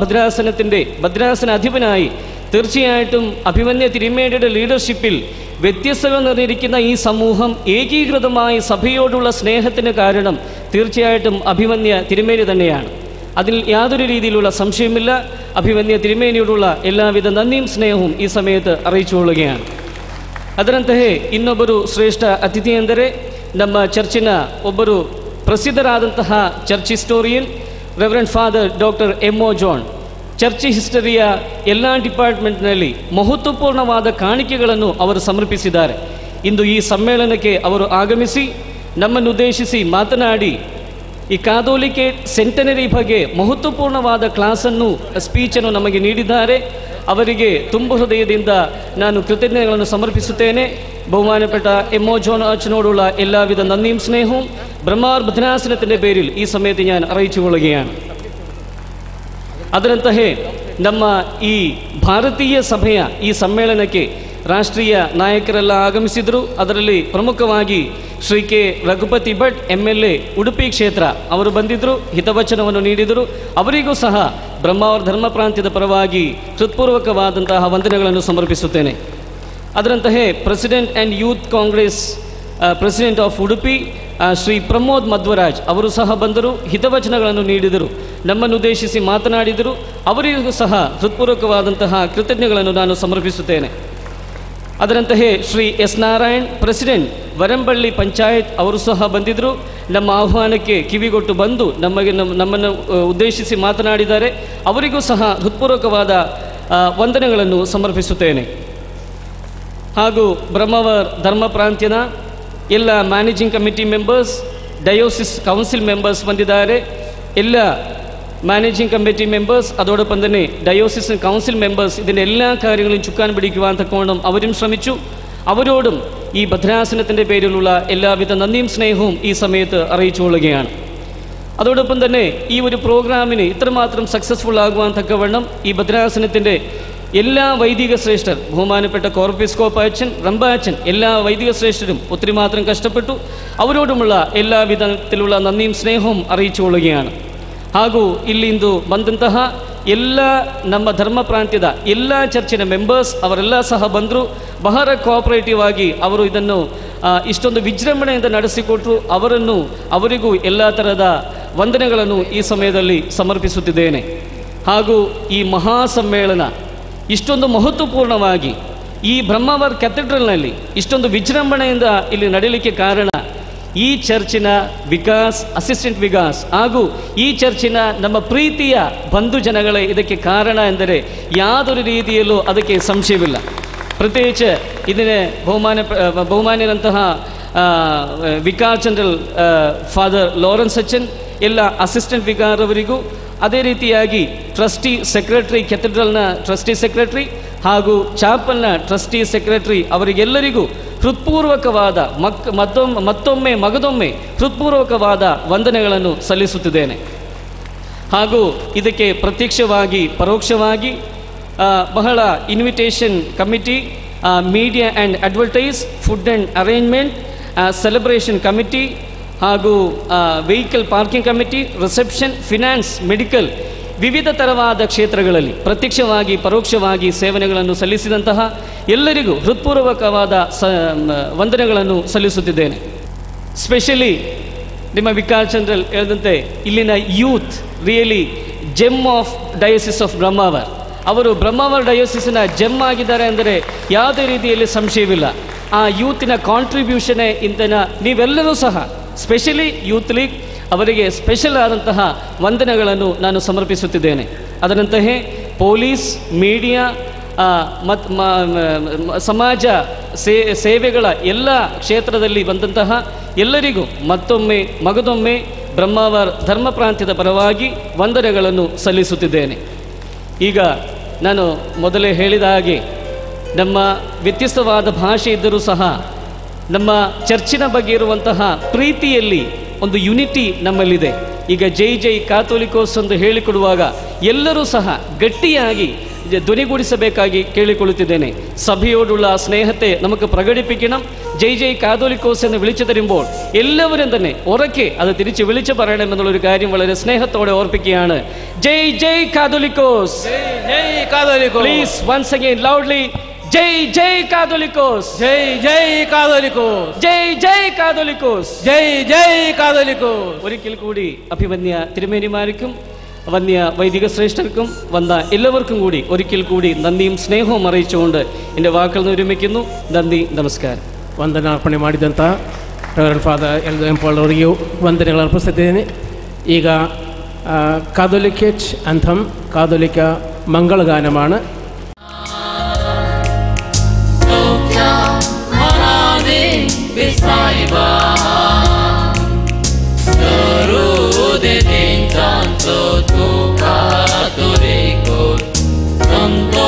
ഭദ്രാസന അധിപനായി തീർച്ചയായിട്ടും അഭിവന്യ തിരുമേനിയുടെ ലീഡർഷിപ്പിൽ വ്യത്യസ്തകൾ നിറഞ്ഞിരിക്കുന്ന ഈ സമൂഹം ഏകീകൃതമായി സഭയോടുള്ള സ്നേഹത്തിന് കാരണം തീർച്ചയായിട്ടും അഭിവന്യ തിരുമേനി തന്നെയാണ്. അതിൽ യാതൊരു രീതിയിലുള്ള സംശയമില്ല. ಅಭಿವನ್ಯ ತಿರುಮೇನಿಯೋಡುള്ള ಎಲ್ಲಾವಿಧ ನന്ദിയും ಸ್ನೇಹവും ಈ ಸಮಯത്ത് അറിയിച്ചുകൊള്ളുകയാണ്. ಅದರಂತೆಯೇ ಇನ್ನೊಬ್ಬರು ಶ್ರೇಷ್ಠ ಅತಿಥಿ ಎಂದರೆ ನಮ್ಮ ಚರ್ಚಿನ ಒಬ್ಬರು ಪ್ರಸಿದ್ಧರಾದಂತಹ church historian reverend father doctor M.O. John. Church ಹಿಸ್ಟರಿಯ ಎಲ್ಲ ಡಿಪಾರ್ಟ್ಮೆಂಟ್ನಲ್ಲಿ ಮಹತ್ವಪೂರ್ಣವಾದ ಕಾಣಿಕೆಗಳನ್ನು ಅವರು ಸಮರ್ಪಿಸಿದ್ದಾರೆ. ಇಂದು ಈ ಸಮ್ಮೇಳನಕ್ಕೆ ಅವರು ಆಗಮಿಸಿ ನಮ್ಮನ್ನು ಉದ್ದೇಶಿಸಿ ಮಾತನಾಡಿ ಈ ಕ್ಯಾಥೋಲಿಕ್ ಸೆಂಟನರಿ ಬಗ್ಗೆ ಮಹತ್ವಪೂರ್ಣವಾದ ಕ್ಲಾಸನ್ನು ಸ್ಪೀಚನ್ನು ನಮಗೆ ನೀಡಿದ್ದಾರೆ. ಅವರಿಗೆ ತುಂಬ ಹೃದಯದಿಂದ ನಾನು ಕೃತಜ್ಞತೆಗಳನ್ನು ಸಮರ್ಪಿಸುತ್ತೇನೆ. ബഹുമാനപ്പെട്ട എം.ഒ. ജോൺ അച്ഛനോടുള്ള എല്ലാവിധ നന്ദിയും സ്നേഹവും ബ്രഹ്മാവർ ഭദ്രാസനത്തിൻ്റെ പേരിൽ ഈ സമയത്ത് ഞാൻ അറിയിച്ചുകൊള്ളുകയാണ്. ಅದರಂತೆಯೇ ನಮ್ಮ ಈ ಭಾರತೀಯ ಸಭೆಯ ಈ ಸಮ್ಮೇಳನಕ್ಕೆ ರಾಷ್ಟ್ರೀಯ ನಾಯಕರೆಲ್ಲ ಆಗಮಿಸಿದರು. ಅದರಲ್ಲಿ ಪ್ರಮುಖವಾಗಿ ಶ್ರೀ ಕೆ ರಘುಪತಿ ಭಟ್ MLA ಉಡುಪಿ ಕ್ಷೇತ್ರ ಅವರು ಬಂದಿದ್ದರು, ಹಿತವಚನವನ್ನು ನೀಡಿದರು. ಅವರಿಗೂ ಸಹ ಬ್ರಹ್ಮಾವರ ಧರ್ಮ ಪ್ರಾಂತ್ಯದ ಪರವಾಗಿ ಹೃತ್ಪೂರ್ವಕವಾದಂತಹ ವಂದನೆಗಳನ್ನು ಸಮರ್ಪಿಸುತ್ತೇನೆ. ಅದರಂತೆಯೇ president and youth Congress president of Udupi Shri Pramod Madhwaraj ಅವರು ಸಹ ಬಂದರು, ಹಿತವಚನಗಳನ್ನು ನೀಡಿದರು, ನಮ್ಮನ್ನು ಉದ್ದೇಶಿಸಿ ಮಾತನಾಡಿದರು. ಅವರಿಗೂ ಸಹ ಹೃತ್ಪೂರ್ವಕವಾದಂತಹ ಕೃತಜ್ಞತೆಗಳನ್ನು ನಾನು ಸಮರ್ಪಿಸುತ್ತೇನೆ. ಅದರಂತೆಯೇ ಶ್ರೀ ಎಸ್ ನಾರಾಯಣ್ ಪ್ರೆಸಿಡೆಂಟ್ ವರಂಬಳ್ಳಿ ಪಂಚಾಯತ್ ಅವರು ಸಹ ಬಂದಿದ್ದರು. ನಮ್ಮ ಆಹ್ವಾನಕ್ಕೆ ಕಿವಿಗೊಟ್ಟು ಬಂದು ನಮ್ಮನ್ನು ಉದ್ದೇಶಿಸಿ ಮಾತನಾಡಿದ್ದಾರೆ. ಅವರಿಗೂ ಸಹ ಹೃತ್ಪೂರ್ವಕವಾದ ವಂದನೆಗಳನ್ನು ಸಮರ್ಪಿಸುತ್ತೇನೆ. ಹಾಗೂ ಬ್ರಹ್ಮಾವರ್ ಧರ್ಮ ಪ್ರಾಂತ್ಯದ ಎಲ್ಲ managing committee members, diocese council members ಬಂದಿದ್ದಾರೆ. ಎಲ್ಲ മാനേജിംഗ് കമ്മിറ്റി മെമ്പേഴ്സ് അതോടൊപ്പം തന്നെ ഡയോസിസ് കൗൺസിൽ മെമ്പേഴ്സ് ഇതിൻ്റെ എല്ലാ കാര്യങ്ങളും ചുക്കാൻ പിടിക്കുവാൻ തക്കവണ്ണം അവരും ശ്രമിച്ചു. അവരോടും ഈ ഭദ്രാസനത്തിൻ്റെ പേരിലുള്ള എല്ലാവിധ നന്ദിയും സ്നേഹവും ഈ സമയത്ത് അറിയിച്ചുകൊള്ളുകയാണ്. അതോടൊപ്പം തന്നെ ഈ ഒരു പ്രോഗ്രാമിന് ഇത്രമാത്രം സക്സസ്ഫുൾ ആകുവാൻ തക്കവണ്ണം ഈ ഭദ്രാസനത്തിൻ്റെ എല്ലാ വൈദിക ശ്രേഷ്ഠർ, ബഹുമാനപ്പെട്ട കോർപ്പിസ്കോപ്പ് അച്ഛൻ, റംബ അച്ഛൻ, എല്ലാ വൈദിക ശ്രേഷ്ഠരും ഒത്തിരി മാത്രം കഷ്ടപ്പെട്ടു. അവരോടുമുള്ള എല്ലാ വിധത്തിലുള്ള നന്ദിയും സ്നേഹവും അറിയിച്ചുകൊള്ളുകയാണ്. ಹಾಗೂ ಇಲ್ಲಿಂದು ಬಂದಂತಹ ಎಲ್ಲ ನಮ್ಮ ಧರ್ಮ ಪ್ರಾಂತ್ಯದ ಎಲ್ಲ ಚರ್ಚಿನ ಮೆಂಬರ್ಸ್ ಅವರೆಲ್ಲ ಸಹ ಬಂದರು. ಬಹಳ ಕೋಆಪರೇಟಿವ್ ಆಗಿ ಅವರು ಇದನ್ನು ಇಷ್ಟೊಂದು ವಿಜೃಂಭಣೆಯಿಂದ ನಡೆಸಿಕೊಟ್ಟರು. ಅವರಿಗೂ ಎಲ್ಲ ಥರದ ವಂದನೆಗಳನ್ನು ಈ ಸಮಯದಲ್ಲಿ ಸಮರ್ಪಿಸುತ್ತಿದ್ದೇನೆ. ಹಾಗೂ ಈ ಮಹಾ ಸಮ್ಮೇಳನ ಇಷ್ಟೊಂದು ಮಹತ್ವಪೂರ್ಣವಾಗಿ ಈ ಬ್ರಹ್ಮಾವರ್ ಕ್ಯಾಥೆಡ್ರಲ್ನಲ್ಲಿ ಇಷ್ಟೊಂದು ವಿಜೃಂಭಣೆಯಿಂದ ಇಲ್ಲಿ ನಡೀಲಿಕ್ಕೆ ಕಾರಣ ಈ ಚರ್ಚಿನ ವಿಕಾಸ್, ಅಸಿಸ್ಟೆಂಟ್ ವಿಕಾಸ್ ಹಾಗೂ ಈ ಚರ್ಚಿನ ನಮ್ಮ ಪ್ರೀತಿಯ ಬಂಧು ಜನಗಳೇ ಇದಕ್ಕೆ ಕಾರಣ ಎಂದರೆ ಯಾವುದೊಂದು ರೀತಿಯಲ್ಲೂ ಅದಕ್ಕೆ ಸಂಶಯವಿಲ್ಲ. ಪ್ರತ್ಯೇಕಿച്ച് ഇതിന് ബഹുമാന്യರಂತಹ ವಿಕಾರ್ ಜನರಲ್ ಫಾದರ್ ಲಾರೆನ್ಸ್ ಅಚ್ಚನ್, ಎಲ್ಲ ಅಸಿಸ್ಟೆಂಟ್ ವಿಕಾರ್ ಅವರಿಗೂ, ಅದೇ ರೀತಿಯಾಗಿ ಟ್ರಸ್ಟಿ ಸೆಕ್ರೆಟರಿ, ಕ್ಯಾಥೆಡ್ರಲ್ನ ಟ್ರಸ್ಟಿ ಸೆಕ್ರೆಟರಿ ಹಾಗೂ ಚಾಪಲ್ನ ಟ್ರಸ್ಟಿ ಸೆಕ್ರೆಟರಿ ಅವರಿಗೆಲ್ಲರಿಗೂ ಹೃತ್ಪೂರ್ವಕವಾದ ಮಗದೊಮ್ಮೆ ಹೃತ್ಪೂರ್ವಕವಾದ ವಂದನೆಗಳನ್ನು ಸಲ್ಲಿಸುತ್ತಿದ್ದೇನೆ. ಹಾಗೂ ಇದಕ್ಕೆ ಪ್ರತ್ಯಕ್ಷವಾಗಿ ಪರೋಕ್ಷವಾಗಿ ಬಹಳ invitation committee, media and advertise, food and arrangement, celebration committee ಹಾಗೂ vehicle parking committee, reception, finance, medical, ವಿವಿಧ ಥರವಾದ ಕ್ಷೇತ್ರಗಳಲ್ಲಿ ಪ್ರತ್ಯಕ್ಷವಾಗಿ ಪರೋಕ್ಷವಾಗಿ ಸೇವನೆಗಳನ್ನು ಸಲ್ಲಿಸಿದಂತಹ ಎಲ್ಲರಿಗೂ ಹೃತ್ಪೂರ್ವಕವಾದ ವಂದನೆಗಳನ್ನು ಸಲ್ಲಿಸುತ್ತಿದ್ದೇನೆ. ಸ್ಪೆಷಲಿ ನಿಮ್ಮ ವಿಕಾರ್ ಜನರಲ್ ಹೇಳಿದಂತೆ ಇಲ್ಲಿನ youth really gem of diocese of Brahmavar. ಅವರು ಬ್ರಹ್ಮಾವರ್ ಡಯೋಸಿಸ್ನ ಜೆಮ್ ಆಗಿದ್ದಾರೆ ಅಂದರೆ ಯಾವುದೇ ರೀತಿಯಲ್ಲಿ ಸಂಶಯವಿಲ್ಲ. ಆ ಯೂತಿನ ಕಾಂಟ್ರಿಬ್ಯೂಷನ್ನೇ ಇಂತನ. ನೀವೆಲ್ಲರೂ ಸಹ ಸ್ಪೆಷಲಿ ಯೂತ್ ಲೀಗ್ ಅವರಿಗೆ ಸ್ಪೆಷಲ್ ಆದಂತಹ ವಂದನೆಗಳನ್ನು ನಾನು ಸಮರ್ಪಿಸುತ್ತಿದ್ದೇನೆ. ಅದರಂತೆಯೇ ಪೊಲೀಸ್, ಮೀಡಿಯಾ ಮತ್ತು ಸಮಾಜ ಸೇವೆಗಳ ಎಲ್ಲ ಕ್ಷೇತ್ರದಲ್ಲಿ ಬಂದಂತಹ ಎಲ್ಲರಿಗೂ ಮಗದೊಮ್ಮೆ ಬ್ರಹ್ಮಾವರ್ ಧರ್ಮ ಪ್ರಾಂತ್ಯದ ಪರವಾಗಿ ವಂದನೆಗಳನ್ನು ಸಲ್ಲಿಸುತ್ತಿದ್ದೇನೆ. ಈಗ ನಾನು ಮೊದಲೇ ಹೇಳಿದ ಹಾಗೆ ನಮ್ಮ ವ್ಯತ್ಯಸ್ತವಾದ ಭಾಷೆ ಇದ್ದರೂ ಸಹ ನಮ್ಮ ಚರ್ಚಿನ ಬಗ್ಗೆ ಇರುವಂತಹ ಪ್ರೀತಿಯಲ್ಲಿ ಒಂದು ಯುನಿಟಿ ನಮ್ಮಲ್ಲಿದೆ. ಈಗ ಜೈ ಜೈ ಕಾಥೋಲಿಕೋಸ್ ಎಂದು ಹೇಳಿಕೊಡುವಾಗ ಎಲ್ಲರೂ ಸಹ ಗಟ್ಟಿಯಾಗಿ ധ്വനികൂടിಸಬೇಕಾಗಿ കേളിക്കൊള്ളുത്തിದ್ದೇನೆ. സഭയോടുള്ള സ്നേഹത്തെ നമുക്ക് പ്രകടിപ്പിക്കണം. ജയ് ജയ് കാതോലിക്കോസ് എന്ന് വിളിച്ചു തരുമ്പോൾ എല്ലാവരും തന്നെ ഉറക്കെ അത് തിരിച്ച് വിളിച്ചു പറയണമെന്നുള്ളൊരു കാര്യം വളരെ സ്നേഹത്തോടെ ഓർപ്പിക്കുകയാണ്. ജയ് ജയ് Catholicos, please once again loudly, ജയ് ജയ് കാതോലിക്കോസ്, ജയ് ജയ് കാതോലിക്കോസ്, ജയ് ജയ് കാതോലിക്കോസ്, ജയ് ജയ് കാതോലിക്കോസ്. ഒരിക്കൽ കൂടി അഭിമന്യ തിരുമേനിമാർക്കും വന്യ വൈദിക ശ്രേഷ്ഠർക്കും വന്ന എല്ലാവർക്കും കൂടി ഒരിക്കൽ കൂടി നന്ദിയും സ്നേഹവും അറിയിച്ചുകൊണ്ട് എൻ്റെ വാക്കുകൾ നിർമ്മിക്കുന്നു. നന്ദി, നമസ്കാരം. ವಂದನಾರ್ಪಣೆ ಮಾಡಿದಂಥ reverend father L M Paul ಅವರಿಗೂ ವಂದನೆಗಳು ಅರ್ಪಿಸುತ್ತಿದ್ದೇನೆ. ಈಗ ಕಾಥೋಲಿಕೇಟ್ ಅಂಥಮ್, ಕಾಥೋಲಿಕ ಮಂಗಳಗಾನമാണ്. Santo Católico, Santo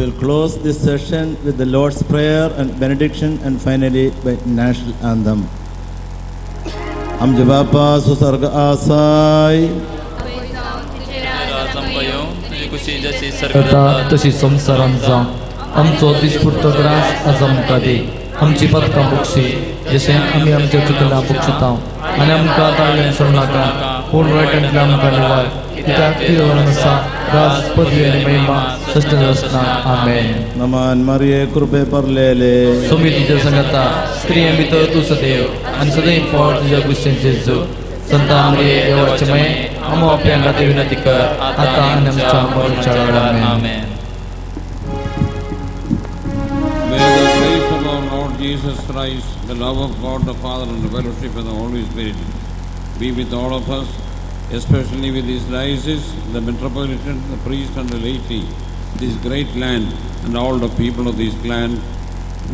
will close this session with the Lord's Prayer and benediction, and finally by national anthem. Am jabapa susarg asai तशी संसारांचा आमचो दिसपुर्तग्रास आजम कदी आमची पदकां बक्षी जशें आमी आमच्या चुकलां बक्षिता आनी आमकां ताळ्यान सोडनाका पूण वायटांतल्यान आमकां निवार कित्याक तिजो आसा राज पदवी आनी महिमा सस्तें आसना आमेन. नमन मरिये कृपे परलेले सुमितीच्या संगता स्त्रिये भितर तूं सदैव आनी सदैव फळ तुज्या कुशीन जेजू संता मरिये देवाचे मये आमो आपल्या खातीर विनंती कर आतां आनी आमच्या मरणाच्या वेळार आमेन. May the grace of our Lord Jesus Christ, the love of God the Father and the fellowship of the Holy Spirit be with all of us, especially with His diocese, the metropolitan, the priest and the laity, this great land and all the people of this land,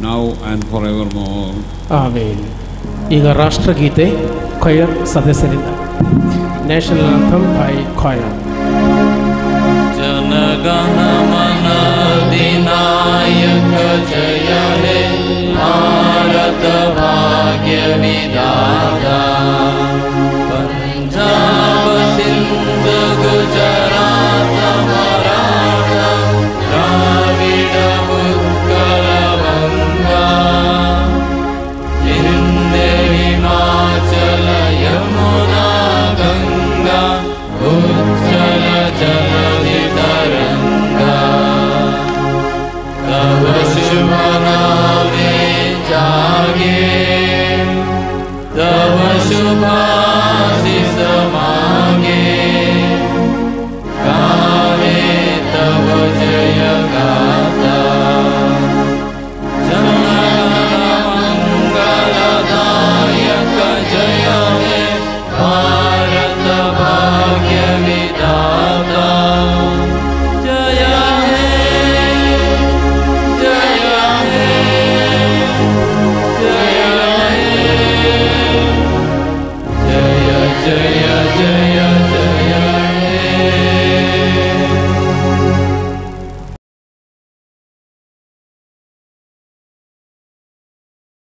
now and forevermore. ಆಮೇನ್. ಈಗ ರಾಷ್ಟ್ರಗೀತೆ ಕೊಯರ್ ಸದಸ್ಯರಿಂದ national anthem by ಕೊಯರ್. ಜನಗಣ